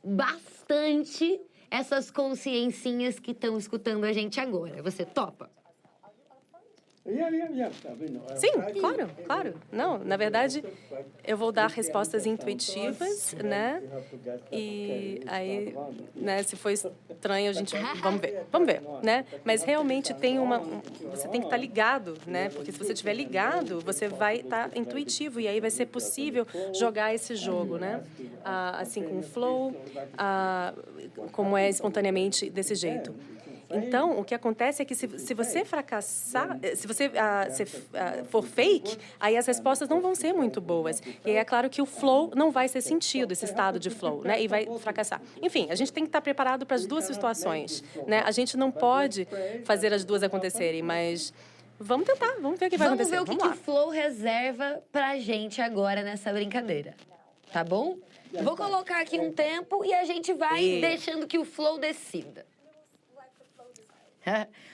bastante essas consciencinhas que estão escutando a gente agora. Você topa? Sim, claro. Não, na verdade, eu vou dar respostas intuitivas, né? E aí, né, se for estranho, a gente... Vamos ver, né? Mas realmente tem você tem que estar ligado, né? Porque se você estiver ligado, você vai estar intuitivo e aí vai ser possível jogar esse jogo, né? Assim, com o flow, como é espontaneamente desse jeito. Então, o que acontece é que se você fracassar, se você for fake, aí as respostas não vão ser muito boas. E aí é claro que o flow não vai ser sentido, esse estado de flow, né? E vai fracassar. Enfim, a gente tem que estar preparado para as duas situações, né? A gente não pode fazer as duas acontecerem, mas vamos tentar, vamos ver o que vai acontecer. Vamos ver o que o flow reserva pra gente agora nessa brincadeira, tá bom? Vou colocar aqui um tempo e a gente vai deixando que o flow decida.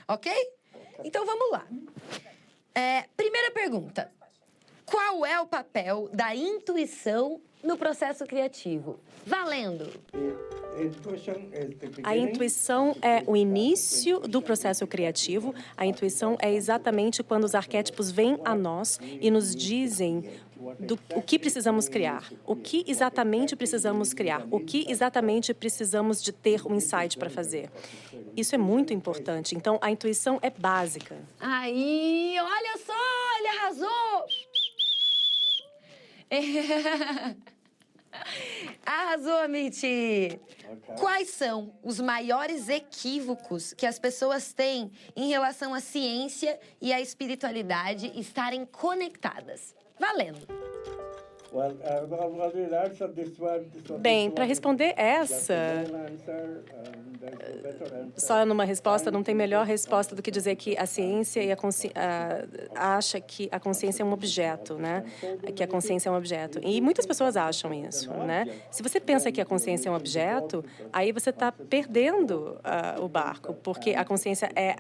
Ok? Então, vamos lá. Primeira pergunta. Qual é o papel da intuição no processo criativo? Valendo! A intuição é o início do processo criativo. A intuição é exatamente quando os arquétipos vêm a nós e nos dizem o que precisamos criar, o que exatamente precisamos criar, o que exatamente precisamos de ter um insight para fazer. Isso é muito importante. Então, a intuição é básica. Aí, olha só, ele arrasou! Arrasou, Amit! Quais são os maiores equívocos que as pessoas têm em relação à ciência e à espiritualidade estarem conectadas? Valendo! Bem, para responder essa, só numa resposta, não tem melhor resposta do que dizer que a ciência e acha que a consciência é um objeto, né? Que a consciência é um objeto. E muitas pessoas acham isso, né? Se você pensa que a consciência é um objeto, aí você está perdendo o barco, porque a consciência é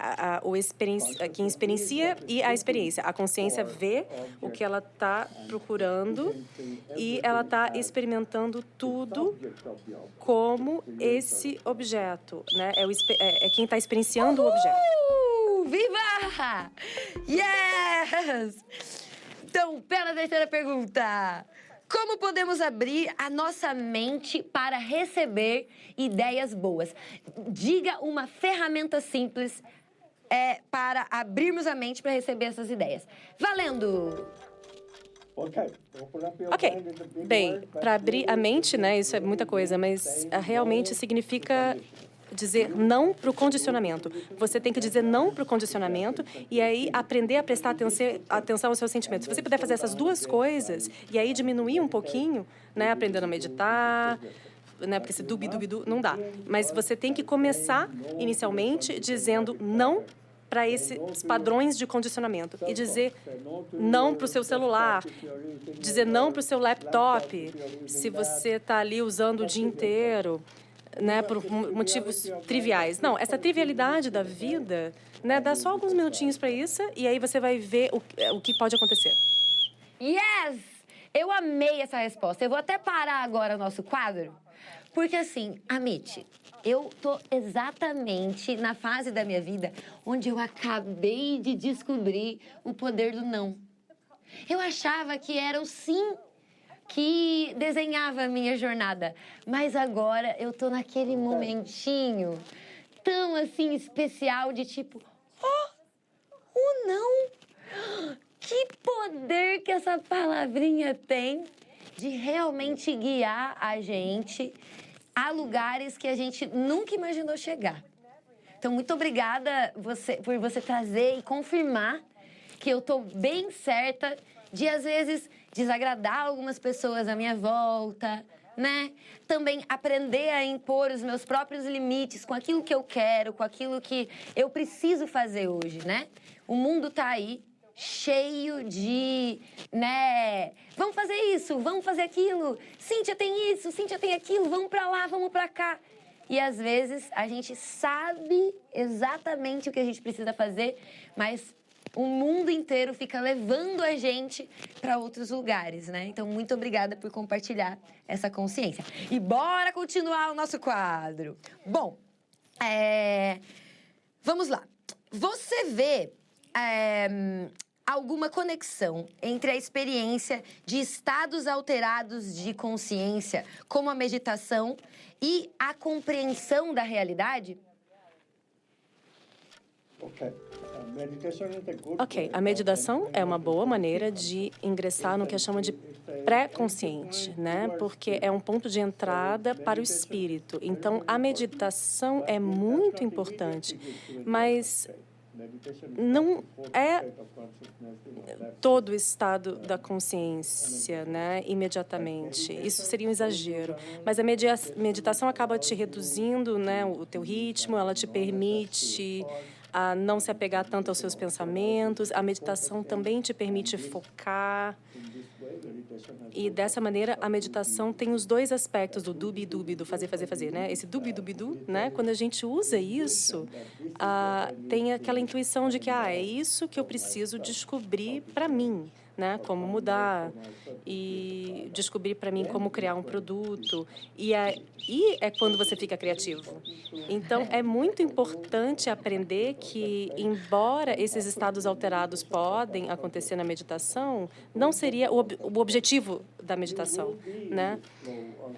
quem experiencia e a experiência. A consciência vê o que ela está procurando e ela está experimentando tudo como esse objeto, né? É quem está experienciando o objeto. Viva! Yes! Então, pela terceira pergunta. Como podemos abrir a nossa mente para receber ideias boas? Diga uma ferramenta simples para abrirmos a mente para receber essas ideias. Valendo! Ok. Bem, para abrir a mente, né, isso é muita coisa, mas realmente significa dizer não para o condicionamento. Você tem que dizer não para o condicionamento e aí aprender a prestar atenção aos seus sentimentos. Se você puder fazer essas duas coisas e aí diminuir um pouquinho, né, aprendendo a meditar, né, porque esse dubi-dubi-du não dá. Mas você tem que começar inicialmente dizendo não para esses padrões de condicionamento e dizer não para o seu celular, dizer não para o seu laptop, se você está ali usando o dia inteiro, né, por motivos triviais. Não, essa trivialidade da vida, né, dá só alguns minutinhos para isso e aí você vai ver o que pode acontecer. Yes! Eu amei essa resposta. Eu vou até parar agora o nosso quadro, porque assim, Amit, eu tô exatamente na fase da minha vida onde eu acabei de descobrir o poder do não. Eu achava que era o sim que desenhava a minha jornada, mas agora eu tô naquele momentinho tão assim especial de tipo, o não. Que poder que essa palavrinha tem de realmente guiar a gente a lugares que a gente nunca imaginou chegar. Então, muito obrigada por você trazer e confirmar que eu tô bem certa de, às vezes, desagradar algumas pessoas à minha volta, né? Também aprender a impor os meus próprios limites com aquilo que eu quero, com aquilo que eu preciso fazer hoje, né? O mundo tá aí, cheio de, né? Vamos fazer isso, vamos fazer aquilo. Cíntia tem isso, Cíntia tem aquilo, vamos pra lá, vamos pra cá. E às vezes a gente sabe exatamente o que a gente precisa fazer, mas o mundo inteiro fica levando a gente para outros lugares, né? Então, muito obrigada por compartilhar essa consciência. E bora continuar o nosso quadro. Bom, vamos lá. Você vê alguma conexão entre a experiência de estados alterados de consciência, como a meditação, e a compreensão da realidade? Ok, a meditação é uma boa maneira de ingressar no que chama de pré-consciente, né? Porque é um ponto de entrada para o espírito. Então, a meditação é muito importante, mas não é todo o estado da consciência, né, imediatamente. Isso seria um exagero. Mas a meditação acaba te reduzindo, né, o teu ritmo, ela te permite a não se apegar tanto aos seus pensamentos. A meditação também te permite focar. E dessa maneira, a meditação tem os dois aspectos do dubi-dubi, do fazer, fazer, fazer, né? Esse dubi-dubi-du, né? Quando a gente usa isso, tem aquela intuição de que, é isso que eu preciso descobrir para mim, né? Como mudar e descobrir para mim como criar um produto. E é quando você fica criativo. Então, é muito importante aprender que, embora esses estados alterados podem acontecer na meditação, não seria o objetivo da meditação, né?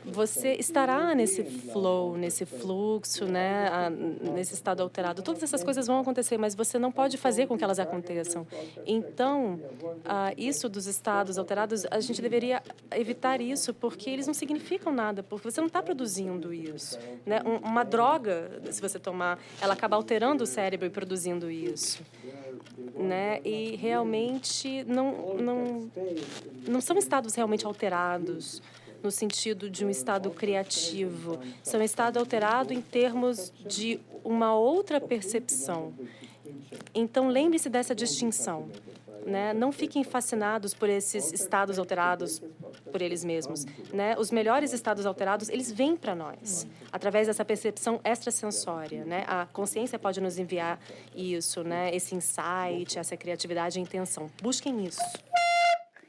Você estará nesse flow, nesse fluxo, né? Nesse estado alterado. Todas essas coisas vão acontecer, mas você não pode fazer com que elas aconteçam. Então, isso dos estados alterados, a gente deveria evitar isso, porque eles não significam nada, porque você não está produzindo isso, né? Uma droga, se você tomar, ela acaba alterando o cérebro e produzindo isso, né? E realmente não são estados realmente alterados no sentido de um estado criativo. São um estado alterado em termos de uma outra percepção. Então, lembre-se dessa distinção, né? Não fiquem fascinados por esses estados alterados por eles mesmos, né? Os melhores estados alterados, eles vêm para nós através dessa percepção extrasensória, né? A consciência pode nos enviar isso, né? Esse insight, essa criatividade e intenção. Busquem isso.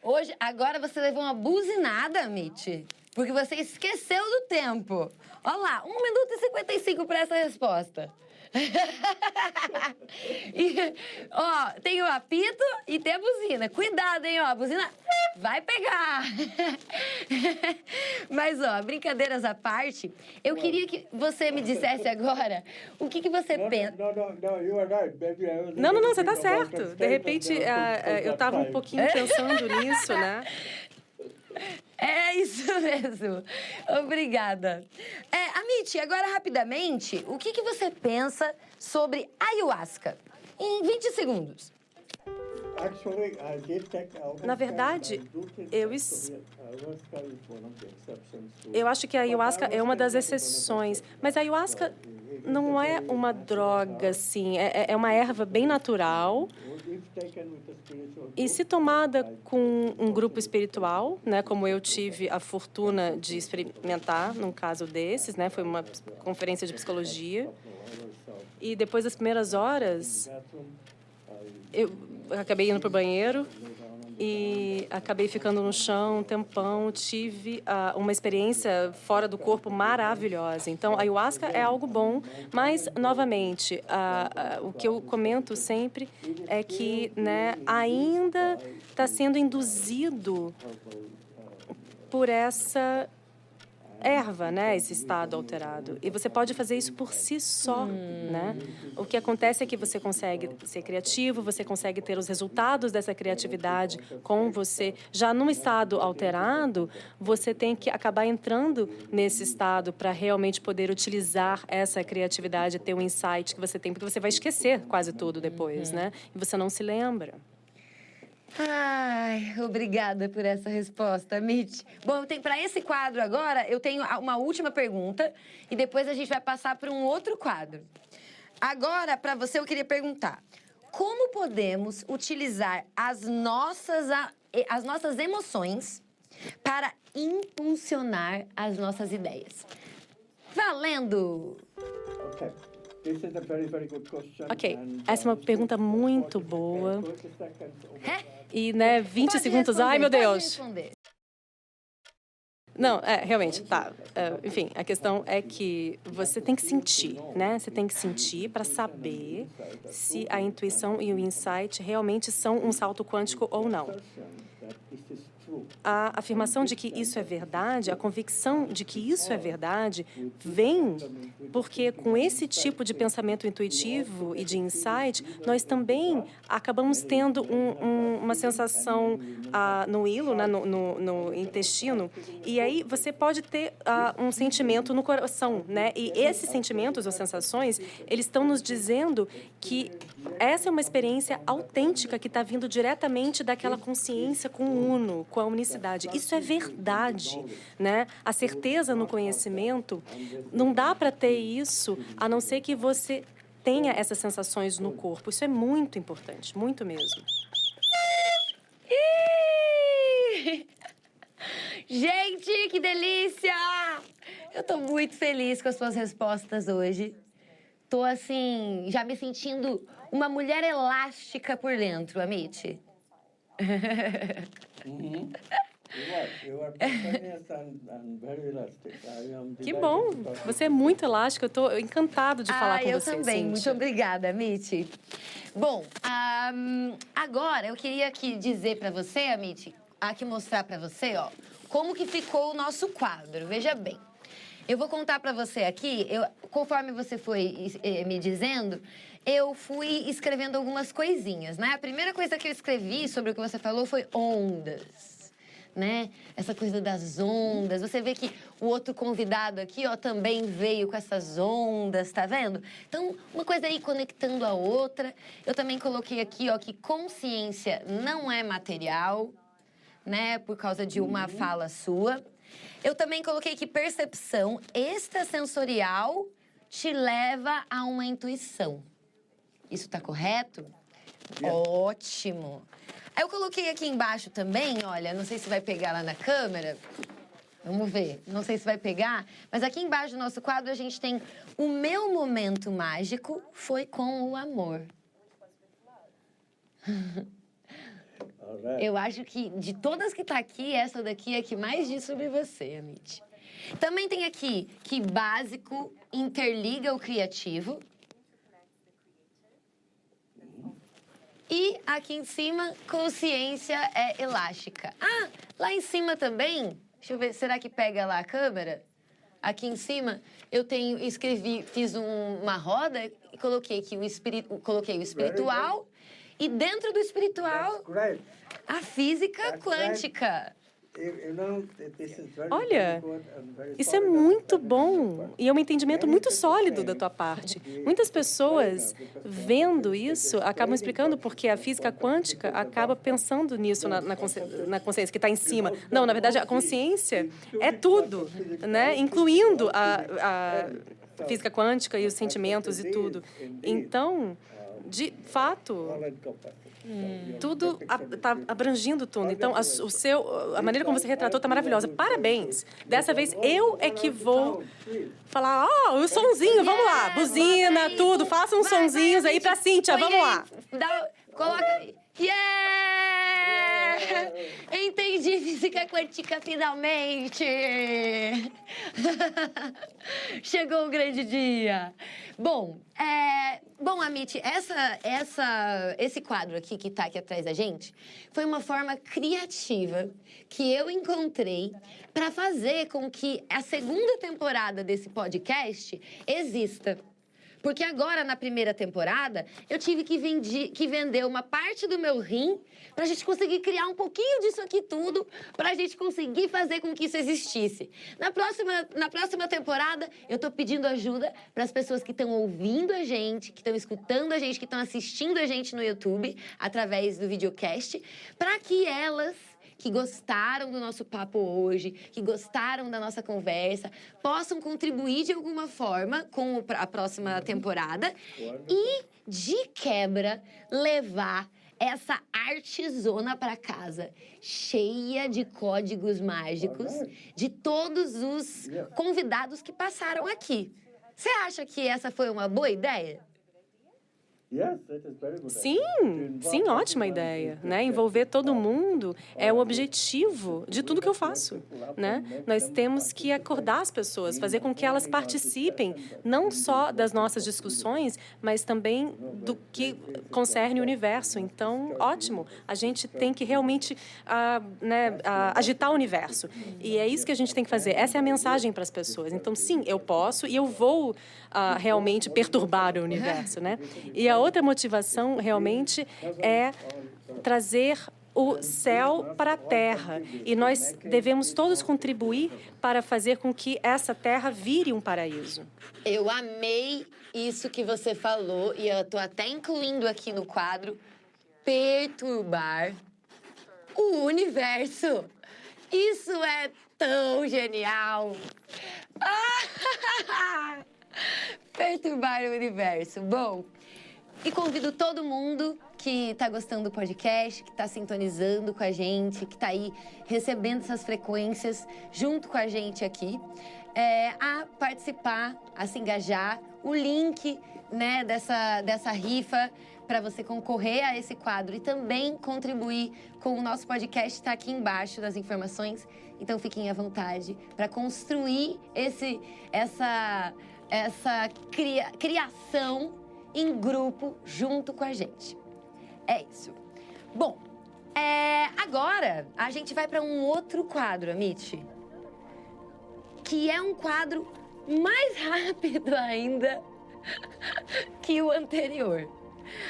Hoje, agora você levou uma buzinada, Amit, porque você esqueceu do tempo. Olha lá, 1 minuto e 55 para essa resposta. E, tem o apito e tem a buzina. Cuidado, hein, a buzina vai pegar. Mas, brincadeiras à parte, eu queria que você me dissesse agora o que você pensa. Não, você está certo. De repente, eu estava um pouquinho pensando nisso, né? É isso mesmo. Obrigada. Amit, agora rapidamente, o que você pensa sobre ayahuasca? Em 20 segundos. Na verdade, eu acho que a ayahuasca é uma das exceções. Mas a ayahuasca não é uma droga, assim. É uma erva bem natural. E se tomada com um grupo espiritual, né, como eu tive a fortuna de experimentar num caso desses, né, foi uma conferência de psicologia. E depois das primeiras horas, eu acabei indo para o banheiro e acabei ficando no chão um tempão. Tive uma experiência fora do corpo maravilhosa. Então, a ayahuasca é algo bom, mas, novamente, o que eu comento sempre é que, né, ainda está sendo induzido por essa erva, né, esse estado alterado. E você pode fazer isso por si só, né? O que acontece é que você consegue ser criativo, você consegue ter os resultados dessa criatividade com você. Já num estado alterado, você tem que acabar entrando nesse estado para realmente poder utilizar essa criatividade, ter um insight que você tem, porque você vai esquecer quase tudo depois, né? E você não se lembra. Ai, obrigada por essa resposta, Mitch. Bom, para esse quadro agora, eu tenho uma última pergunta e depois a gente vai passar para um outro quadro. Agora, para você, eu queria perguntar: como podemos utilizar as nossas emoções para impulsionar as nossas ideias? Valendo! Okay. This is a very, very good question. Ok, And, essa é uma pergunta muito boa. 30 seconds. E, né, 20 Pode segundos, responder, ai, meu pode Deus. responder. Não, realmente, tá. Enfim, a questão é que você tem que sentir, né? Você tem que sentir para saber se a intuição e o insight realmente são um salto quântico ou não. That this is true. A afirmação de que isso é verdade, a convicção de que isso é verdade, vem porque com esse tipo de pensamento intuitivo e de insight, nós também acabamos tendo uma sensação no hilo, né, no intestino, e aí você pode ter um sentimento no coração, né? E esses sentimentos ou sensações, eles estão nos dizendo que essa é uma experiência autêntica que está vindo diretamente daquela consciência com o uno, com a unicidade. Isso é verdade, né? A certeza no conhecimento, não dá para ter isso a não ser que você tenha essas sensações no corpo. Isso é muito importante, muito mesmo. Gente, que delícia! Eu tô muito feliz com as suas respostas hoje. Tô, assim, já me sentindo uma mulher elástica por dentro, Amit. You are spontaneous and very elastic. I am Que delighted bom! to talk Você é muito elástico. Eu estou encantado de falar com eu você, também. Muito Cíntia. obrigada, Amit. Bom, agora eu queria aqui dizer pra você, Amit, aqui mostrar pra você, ó, como que ficou o nosso quadro. Veja bem. Eu vou contar pra você aqui, conforme você foi me dizendo, eu fui escrevendo algumas coisinhas, né? A primeira coisa que eu escrevi sobre o que você falou foi ondas. Né? Essa coisa das ondas. Você vê que o outro convidado aqui, ó, também veio com essas ondas, tá vendo? Então, uma coisa aí conectando a outra. Eu também coloquei aqui, ó, que consciência não é material, né? Por causa de uma fala sua. Eu também coloquei que percepção extrasensorial te leva a uma intuição. Isso tá correto? Ótimo! Aí eu coloquei aqui embaixo também, olha, não sei se vai pegar lá na câmera. Vamos ver, não sei se vai pegar. Mas aqui embaixo do nosso quadro a gente tem o meu momento mágico foi com o amor. Eu acho que de todas que tá aqui, essa daqui é a que mais diz sobre você, Amit. Também tem aqui que básico interliga o criativo. E aqui em cima, consciência é elástica. Ah, lá em cima também, deixa eu ver, será que pega lá a câmera? Aqui em cima, eu fiz uma roda e coloquei aqui coloquei o espiritual. E dentro do espiritual, a física quântica. Olha, isso é muito bom e é um entendimento muito sólido da tua parte. Muitas pessoas, vendo isso, acabam explicando porque a física quântica acaba pensando nisso na consciência que está em cima. Não, na verdade, a consciência é tudo, né? Incluindo a física quântica e os sentimentos e tudo. Então, de fato, tudo está abrangindo tudo. Então, a maneira como você retratou está maravilhosa. Parabéns! Dessa vez, eu é que vou falar, o sonzinho, vamos lá. Buzina, tudo. Faça uns sonzinhos aí pra Cíntia, vamos lá. Coloca aí. Yeah! Entendi física quântica finalmente! Chegou o grande dia! Bom, Amit, esse quadro aqui que está aqui atrás da gente foi uma forma criativa que eu encontrei para fazer com que a segunda temporada desse podcast exista. Porque agora, na primeira temporada, eu tive que vender uma parte do meu rim pra gente conseguir criar um pouquinho disso aqui tudo, pra gente conseguir fazer com que isso existisse. Na próxima temporada, eu tô pedindo ajuda para as pessoas que estão ouvindo a gente, que estão escutando a gente, que estão assistindo a gente no YouTube, através do videocast, para que elas que gostaram do nosso papo hoje, que gostaram da nossa conversa, possam contribuir de alguma forma com a próxima temporada e, de quebra, levar essa artezona para casa, cheia de códigos mágicos de todos os convidados que passaram aqui. Você acha que essa foi uma boa ideia? Sim, ótima ideia, né? Envolver todo mundo é o objetivo de tudo que eu faço, né? Nós temos que acordar as pessoas, fazer com que elas participem não só das nossas discussões, mas também do que concerne o universo. Então, ótimo, a gente tem que realmente agitar o universo. E é isso que a gente tem que fazer. Essa é a mensagem para as pessoas. Então, sim, eu posso e eu vou realmente perturbar o universo, né? E a outra motivação realmente é trazer o céu para a terra. E nós devemos todos contribuir para fazer com que essa terra vire um paraíso. Eu amei isso que você falou e eu estou até incluindo aqui no quadro perturbar o universo. Isso é tão genial! Perturbar o universo. Bom, e convido todo mundo que está gostando do podcast, que está sintonizando com a gente, que está aí recebendo essas frequências junto com a gente aqui, a participar, a se engajar. O link, né, dessa rifa para você concorrer a esse quadro e também contribuir com o nosso podcast está aqui embaixo das informações. Então fiquem à vontade para construir essa criação em grupo junto com a gente. É isso. Bom, agora a gente vai para um outro quadro, Amit, que é um quadro mais rápido ainda que o anterior.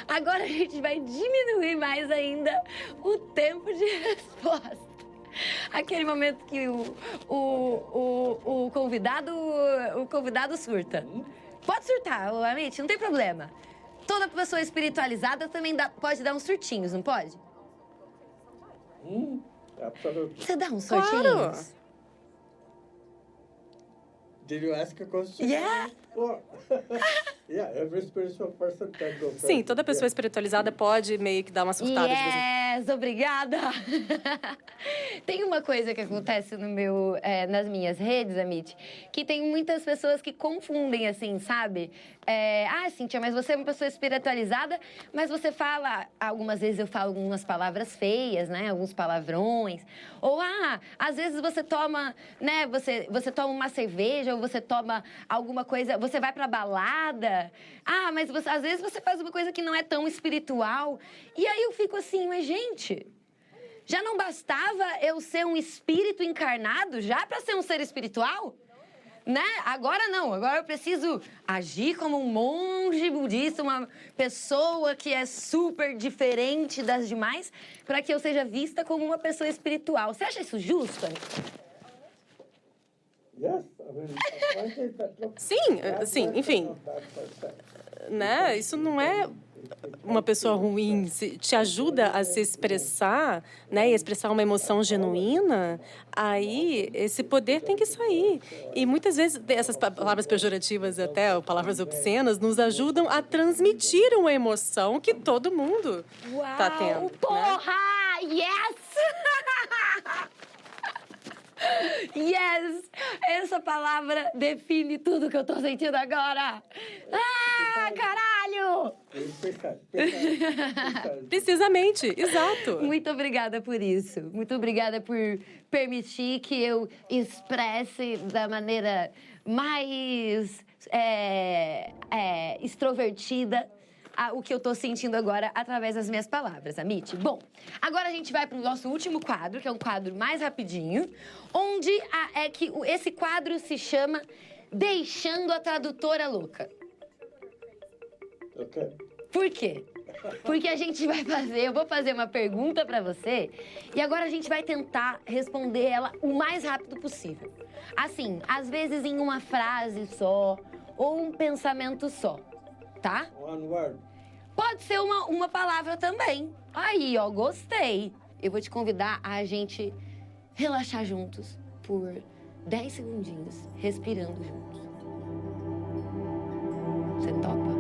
Agora a gente vai diminuir mais ainda o tempo de resposta. Aquele momento que o convidado surta. Pode surtar, Amit, não tem problema. Toda pessoa espiritualizada também pode dar uns surtinhos, não pode? Absolutely. Você dá uns surtinhos? Claro. Did you ask a question? Yeah. Well, yeah, every spiritual person can go first. Sim, toda pessoa espiritualizada pode meio que dar uma surtada de vez em quando. Yes, obrigada! Tem uma coisa que acontece nas minhas redes, Amit, que tem muitas pessoas que confundem, assim, sabe? Cíntia, mas você é uma pessoa espiritualizada, mas você fala... Algumas vezes eu falo algumas palavras feias, né? Alguns palavrões. Ou, às vezes você toma, né? Você toma uma cerveja ou você toma alguma coisa... Você vai pra balada. Mas às vezes você faz uma coisa que não é tão espiritual. E aí eu fico assim, mas gente... Já não bastava eu ser um espírito encarnado já para ser um ser espiritual? Né? Agora não, agora eu preciso agir como um monge budista, uma pessoa que é super diferente das demais, para que eu seja vista como uma pessoa espiritual. Você acha isso justo, Anitta? Yes, I mean, Sim, enfim, né? Isso não é uma pessoa ruim, se te ajuda a se expressar, né, e expressar uma emoção genuína, aí esse poder tem que sair. E muitas vezes essas palavras pejorativas até, ou palavras obscenas, nos ajudam a transmitir uma emoção que todo mundo está tendo. Porra! Né? Yes! Yes! Essa palavra define tudo que eu tô sentindo agora. Caralho! trabalho! Precisamente, exato. Muito obrigada por isso. Muito obrigada por permitir que eu expresse da maneira mais extrovertida o que eu tô sentindo agora através das minhas palavras, Amit. Bom, agora a gente vai pro nosso último quadro, que é um quadro mais rapidinho, onde esse quadro se chama Deixando a Tradutora Louca. Ok. Por quê? Porque eu vou fazer uma pergunta pra você e agora a gente vai tentar responder ela o mais rápido possível. Assim, às vezes em uma frase só ou um pensamento só, tá? One word. Pode ser uma palavra também. Aí, ó, gostei. Eu vou te convidar a gente relaxar juntos por 10 segundinhos, respirando juntos. Você topa?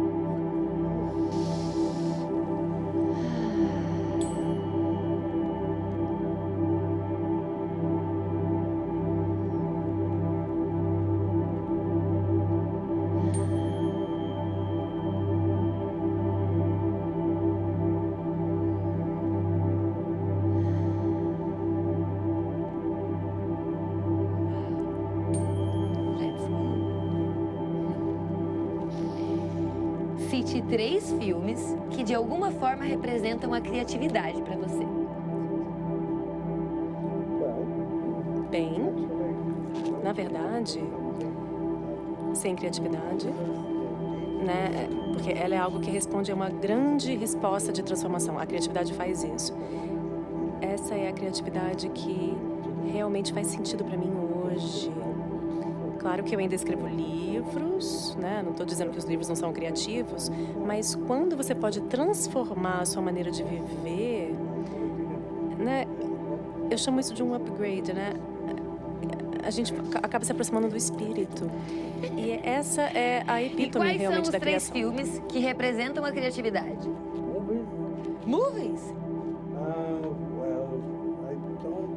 Cite 3 filmes que de alguma forma representam a criatividade para você. Well, Bem, actually, na verdade, sem criatividade, né? Porque ela é algo que responde a uma grande resposta de transformação. A criatividade faz isso. Essa é a criatividade que realmente faz sentido para mim hoje. Claro que eu ainda escrevo livros, né? Não estou dizendo que os livros não são criativos, mas quando você pode transformar a sua maneira de viver, né? Eu chamo isso de um upgrade, né? A gente acaba se aproximando do espírito. E essa é a E epítome quais são realmente os da 3 criação. filmes que representam a criatividade? movies. Movies? Well, I don't.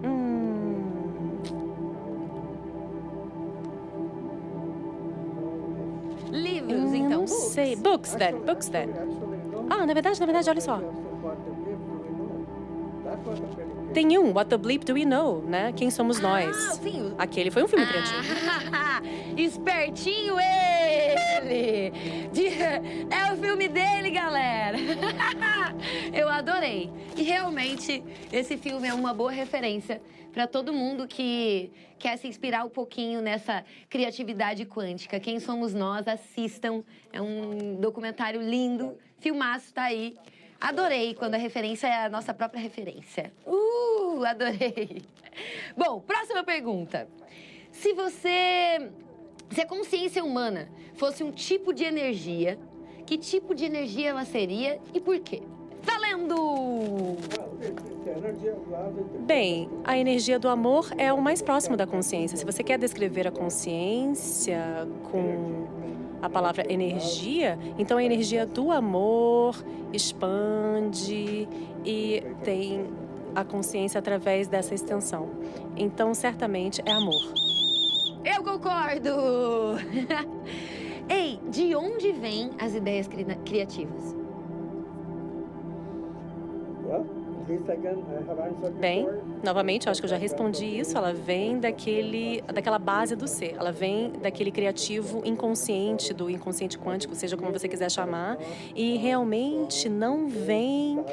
Livros, Eu então. não sei. Books, then. Books, then. Ah, na verdade, olha só. Tem What the Bleep Do We Know, né? Quem Somos Nós. Sim. Aquele foi um filme criativo. Espertinho ele! É o filme dele, galera! Eu adorei. E realmente, esse filme é uma boa referência para todo mundo que quer se inspirar um pouquinho nessa criatividade quântica. Quem Somos Nós, assistam. É um documentário lindo. Filmaço, tá aí. Adorei quando a referência é a nossa própria referência. Adorei. Bom, próxima pergunta. Se a consciência humana fosse um tipo de energia, que tipo de energia ela seria e por quê? Valendo! Bem, a energia do amor é o mais próximo da consciência. Se você quer descrever a consciência com a palavra energia, então a energia do amor expande e tem a consciência através dessa extensão. Então, certamente, é amor. Eu concordo! Ei, de onde vêm as ideias criativas? Bem, novamente, eu acho que eu já respondi isso. Ela vem daquela base do ser. Ela vem daquele criativo inconsciente, do inconsciente quântico, seja como você quiser chamar. E realmente não vem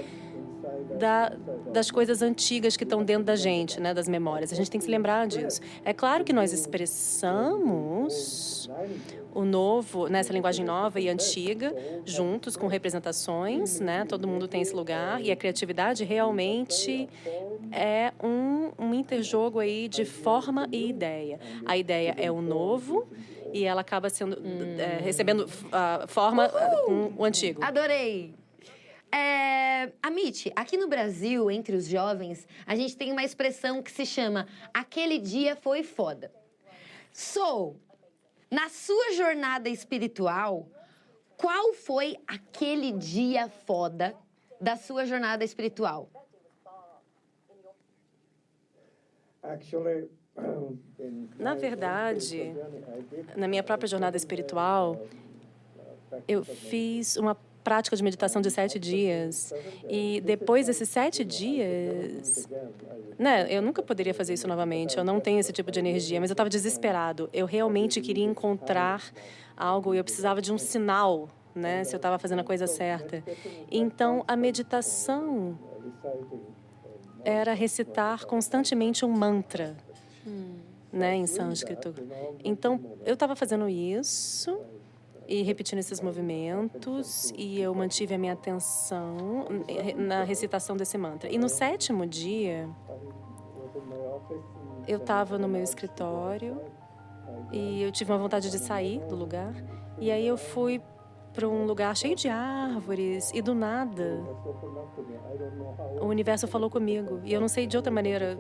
das coisas antigas que estão dentro da gente, né, das memórias. A gente tem que se lembrar disso. É claro que nós expressamos o novo, né, essa linguagem nova e antiga, juntos com representações, né? Todo mundo tem esse lugar e a criatividade realmente é um interjogo aí de forma e ideia. A ideia é o novo e ela acaba sendo recebendo forma com o antigo. Adorei! Amit, aqui no Brasil, entre os jovens, a gente tem uma expressão que se chama aquele dia foi foda. Na sua jornada espiritual, qual foi aquele dia foda da sua jornada espiritual? Na verdade, na minha própria jornada espiritual, eu fiz uma prática de meditação de 7 dias. E depois desses 7 dias, né, eu nunca poderia fazer isso novamente. Eu não tenho esse tipo de energia, mas eu estava desesperado. Eu realmente queria encontrar algo e eu precisava de um sinal, né, se eu estava fazendo a coisa certa. Então, a meditação era recitar constantemente um mantra, né, em sânscrito. Então, eu estava fazendo isso e repetindo esses movimentos, e eu mantive a minha atenção na recitação desse mantra. E no 7º dia, eu estava no meu escritório e eu tive uma vontade de sair do lugar. E aí eu fui para um lugar cheio de árvores e do nada o universo falou comigo. E eu não sei de outra maneira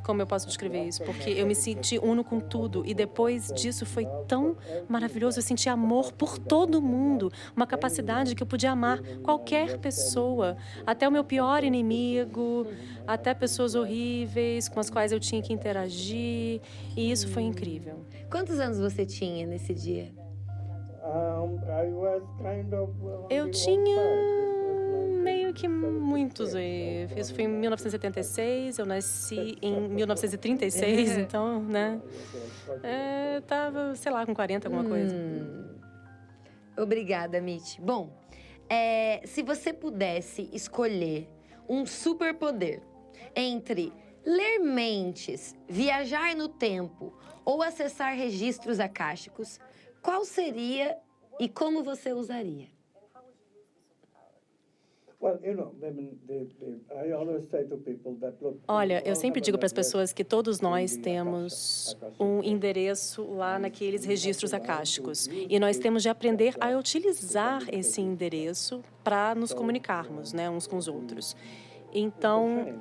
como eu posso descrever isso, porque eu me senti uno com tudo. E depois disso foi tão maravilhoso. Eu senti amor por todo mundo. Uma capacidade que eu podia amar qualquer pessoa. Até o meu pior inimigo, até pessoas horríveis com as quais eu tinha que interagir. E isso foi incrível. Quantos anos você tinha nesse dia? Eu tinha meio que muitos aí. Isso foi em 1976, eu nasci em 1936, então, né? Tava, sei lá, com 40, alguma coisa. Obrigada, Mitty. Bom, se você pudesse escolher um superpoder entre ler mentes, viajar no tempo ou acessar registros akáshicos, qual seria e como você usaria? Olha, eu sempre digo para as pessoas que todos nós temos um endereço lá naqueles registros akáshicos. E nós temos de aprender a utilizar esse endereço para nos comunicarmos, né, uns com os outros. Então,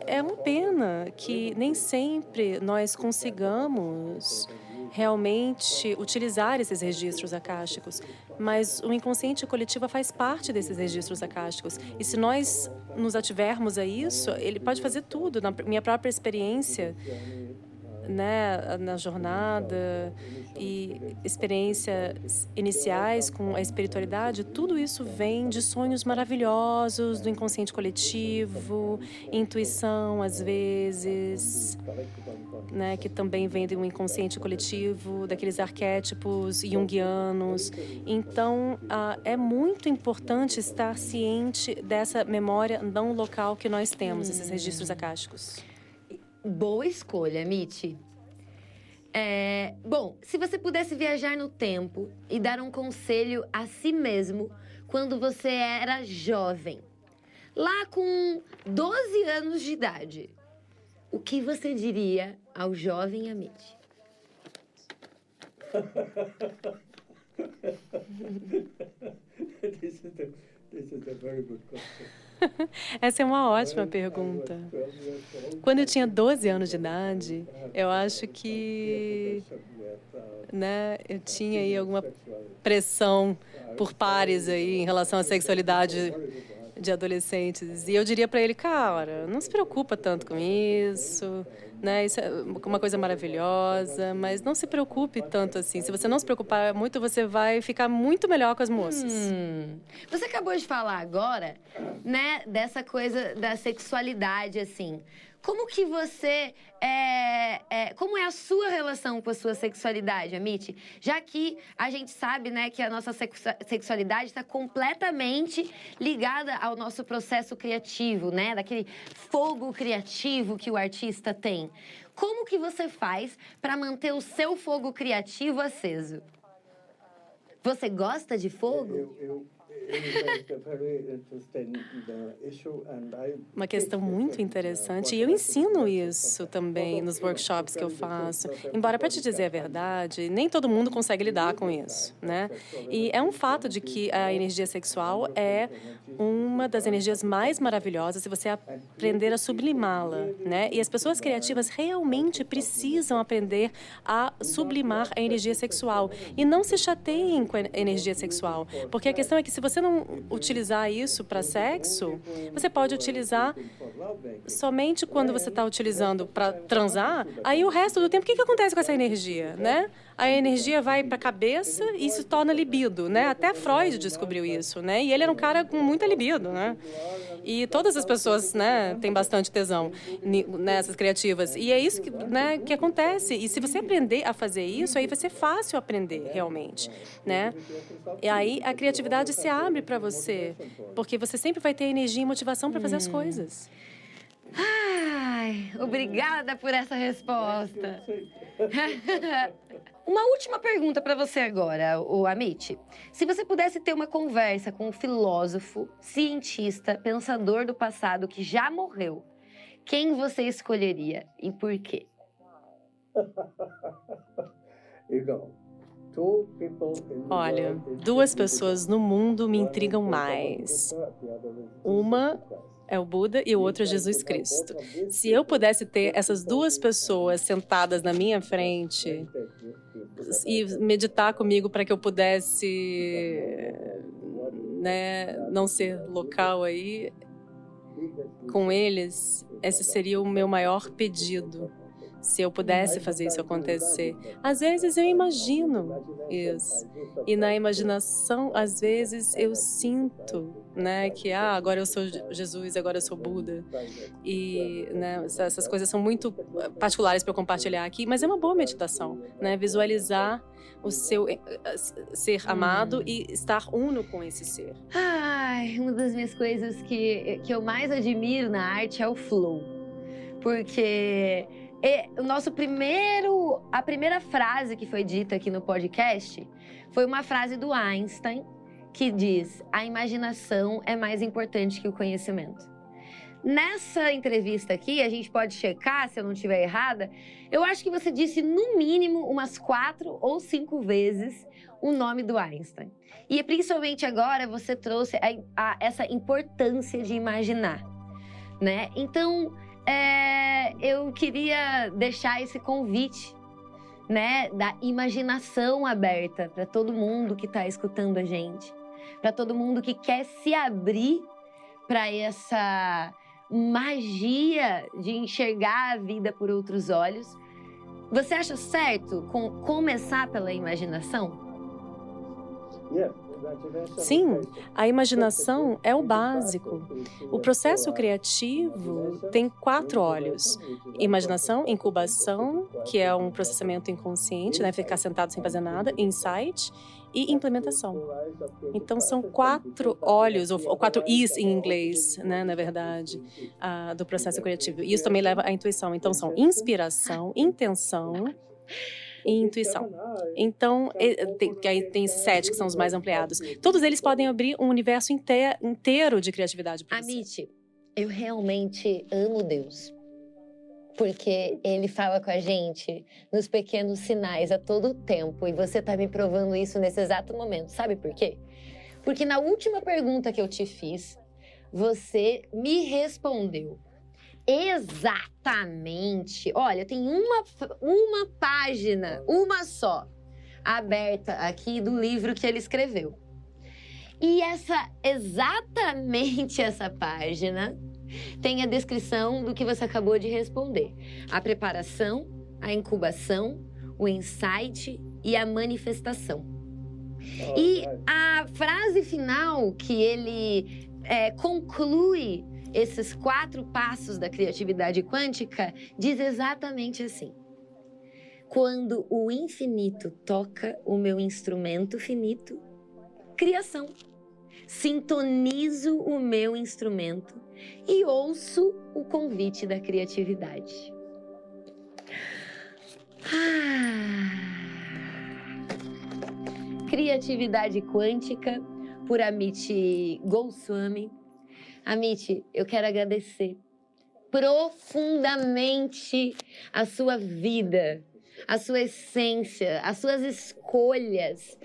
é uma pena que nem sempre nós consigamos realmente utilizar esses registros akáshicos, mas o inconsciente coletivo faz parte desses registros akáshicos. E se nós nos ativermos a isso, ele pode fazer tudo. Na minha própria experiência, né, na jornada e experiências iniciais com a espiritualidade, tudo isso vem de sonhos maravilhosos do inconsciente coletivo, intuição às vezes, né, que também vem de um inconsciente coletivo, daqueles arquétipos junguianos. Então, é muito importante estar ciente dessa memória não local que nós temos, esses registros akáshicos. Boa escolha, Mitty. Bom, se você pudesse viajar no tempo e dar um conselho a si mesmo quando você era jovem, lá com 12 anos de idade, o que você diria ao jovem Amit? This is a very good question. Essa é uma ótima pergunta. Quando eu tinha 12 anos de idade, eu acho que, né, eu tinha aí alguma pressão por pares aí em relação à sexualidade de adolescentes. E eu diria para ele, cara, não se preocupa tanto com isso, né? Isso é uma coisa maravilhosa, mas não se preocupe tanto assim. Se você não se preocupar muito, você vai ficar muito melhor com as moças. Você acabou de falar agora, né, dessa coisa da sexualidade, assim. Como que você... como é a sua relação com a sua sexualidade, Amit? Já que a gente sabe, né, que a nossa sexualidade está completamente ligada ao nosso processo criativo, né? Daquele fogo criativo que o artista tem. Como que você faz para manter o seu fogo criativo aceso? Você gosta de fogo? Uma questão muito interessante. E eu ensino isso também nos workshops que eu faço. Embora, para te dizer a verdade, nem todo mundo consegue lidar com isso, né? E é um fato de que a energia sexual é uma das energias mais maravilhosas se você aprender a sublimá-la, né? E as pessoas criativas realmente precisam aprender a sublimar a energia sexual. E não se chateiem com a energia sexual, porque a questão é que se você não utilizar isso para sexo, você pode utilizar somente quando você está utilizando para transar, aí o resto do tempo, o que acontece com essa energia, né? A energia vai para a cabeça e se torna libido, né? Até Freud descobriu isso, né? E ele era um cara com muita libido, né? E todas as pessoas, né, têm bastante tesão nessas criativas. E é isso que, né, que acontece. E se você aprender a fazer isso, aí vai ser fácil aprender, realmente, né? E aí a criatividade se abre para você, porque você sempre vai ter energia e motivação para fazer as coisas. Ai, obrigada por essa resposta. Uma última pergunta para você agora, o Amit. Se você pudesse ter uma conversa com um filósofo, cientista, pensador do passado que já morreu, quem você escolheria e por quê? Olha, 2 pessoas no mundo me intrigam mais. Uma é o Buda e o outro é Jesus Cristo. Se eu pudesse ter essas 2 pessoas sentadas na minha frente e meditar comigo para que eu pudesse, né, não ser local aí com eles, esse seria o meu maior pedido. Se eu pudesse fazer isso acontecer. Às vezes eu imagino isso. E na imaginação, às vezes eu sinto, né, que agora eu sou Jesus, agora eu sou Buda. E, né, essas coisas são muito particulares para eu compartilhar aqui, mas é uma boa meditação, né, visualizar o seu ser amado e estar uno com esse ser. Ai, uma das minhas coisas que eu mais admiro na arte é o flow. Porque a primeira frase que foi dita aqui no podcast foi uma frase do Einstein que diz: a imaginação é mais importante que o conhecimento. Nessa entrevista aqui, a gente pode checar se eu não estiver errada, eu acho que você disse no mínimo umas 4 ou 5 vezes o nome do Einstein. E principalmente agora você trouxe essa importância de imaginar, né? Então, eu queria deixar esse convite, né, da imaginação aberta para todo mundo que está escutando a gente, para todo mundo que quer se abrir para essa magia de enxergar a vida por outros olhos. Você acha certo começar pela imaginação? Sim, a imaginação é o básico. O processo criativo tem 4 olhos: imaginação, incubação, que é um processamento inconsciente, né, ficar sentado sem fazer nada, insight, e implementação. Então são 4 olhos, ou 4 Is em inglês, né, na verdade, do processo criativo. E isso também leva à intuição. Então são inspiração, intenção e intuição. Então, aí tem 7 que são os mais ampliados. Todos eles podem abrir um universo inteiro de criatividade para você. Amit, eu realmente amo Deus. Porque Ele fala com a gente nos pequenos sinais a todo tempo. E você está me provando isso nesse exato momento. Sabe por quê? Porque na última pergunta que eu te fiz, você me respondeu exatamente. Olha, tem uma página, uma só, aberta aqui do livro que ele escreveu. E exatamente essa página tem a descrição do que você acabou de responder. A preparação, a incubação, o insight e a manifestação. E a frase final que ele conclui esses 4 passos da criatividade quântica diz exatamente assim: quando o infinito toca o meu instrumento finito, criação. Sintonizo o meu instrumento e ouço o convite da criatividade. Criatividade quântica por Amit Goswami. Amit, eu quero agradecer profundamente a sua vida, a sua essência, as suas escolhas,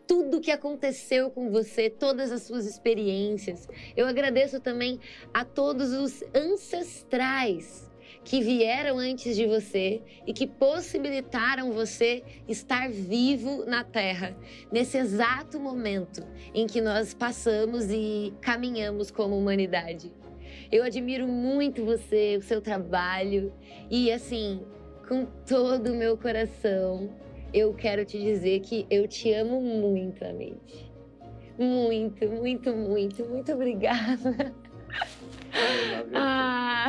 tudo que aconteceu com você, todas as suas experiências. Eu agradeço também a todos os ancestrais que vieram antes de você e que possibilitaram você estar vivo na Terra, nesse exato momento em que nós passamos e caminhamos como humanidade. Eu admiro muito você, o seu trabalho e, assim, com todo o meu coração, eu quero te dizer que eu te amo muito, Amit. Muito, muito, muito, muito obrigada. Ah,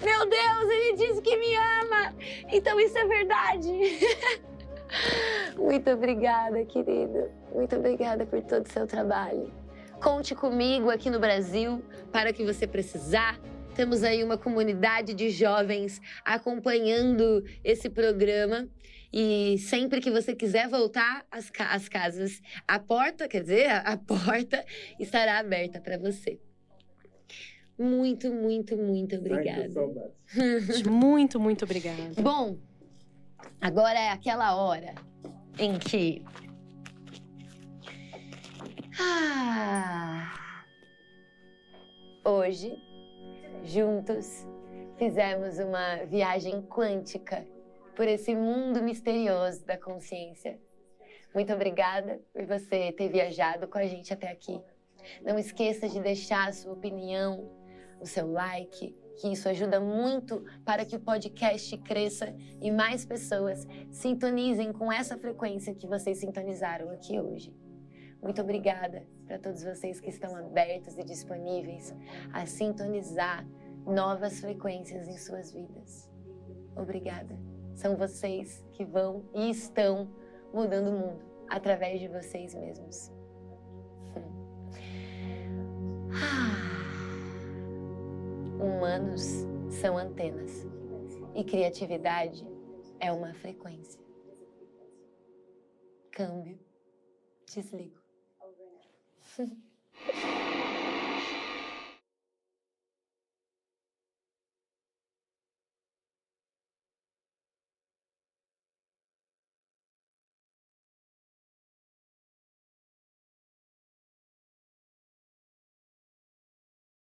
meu Deus, ele disse que me ama. Então isso é verdade. Muito obrigada, querido. Muito obrigada por todo o seu trabalho. Conte comigo aqui no Brasil para o que você precisar. Temos aí uma comunidade de jovens acompanhando esse programa. E sempre que você quiser voltar às casas, a porta estará aberta para você. Muito, muito, muito obrigada. Muito, muito obrigada. Bom, agora é aquela hora em que... Hoje, juntos, fizemos uma viagem quântica por esse mundo misterioso da consciência. Muito obrigada por você ter viajado com a gente até aqui. Não esqueça de deixar a sua opinião, o seu like, que isso ajuda muito para que o podcast cresça e mais pessoas sintonizem com essa frequência que vocês sintonizaram aqui hoje. Muito obrigada para todos vocês que estão abertos e disponíveis a sintonizar novas frequências em suas vidas. Obrigada. São vocês que vão e estão mudando o mundo através de vocês mesmos. Humanos são antenas e criatividade é uma frequência. Câmbio, desligo.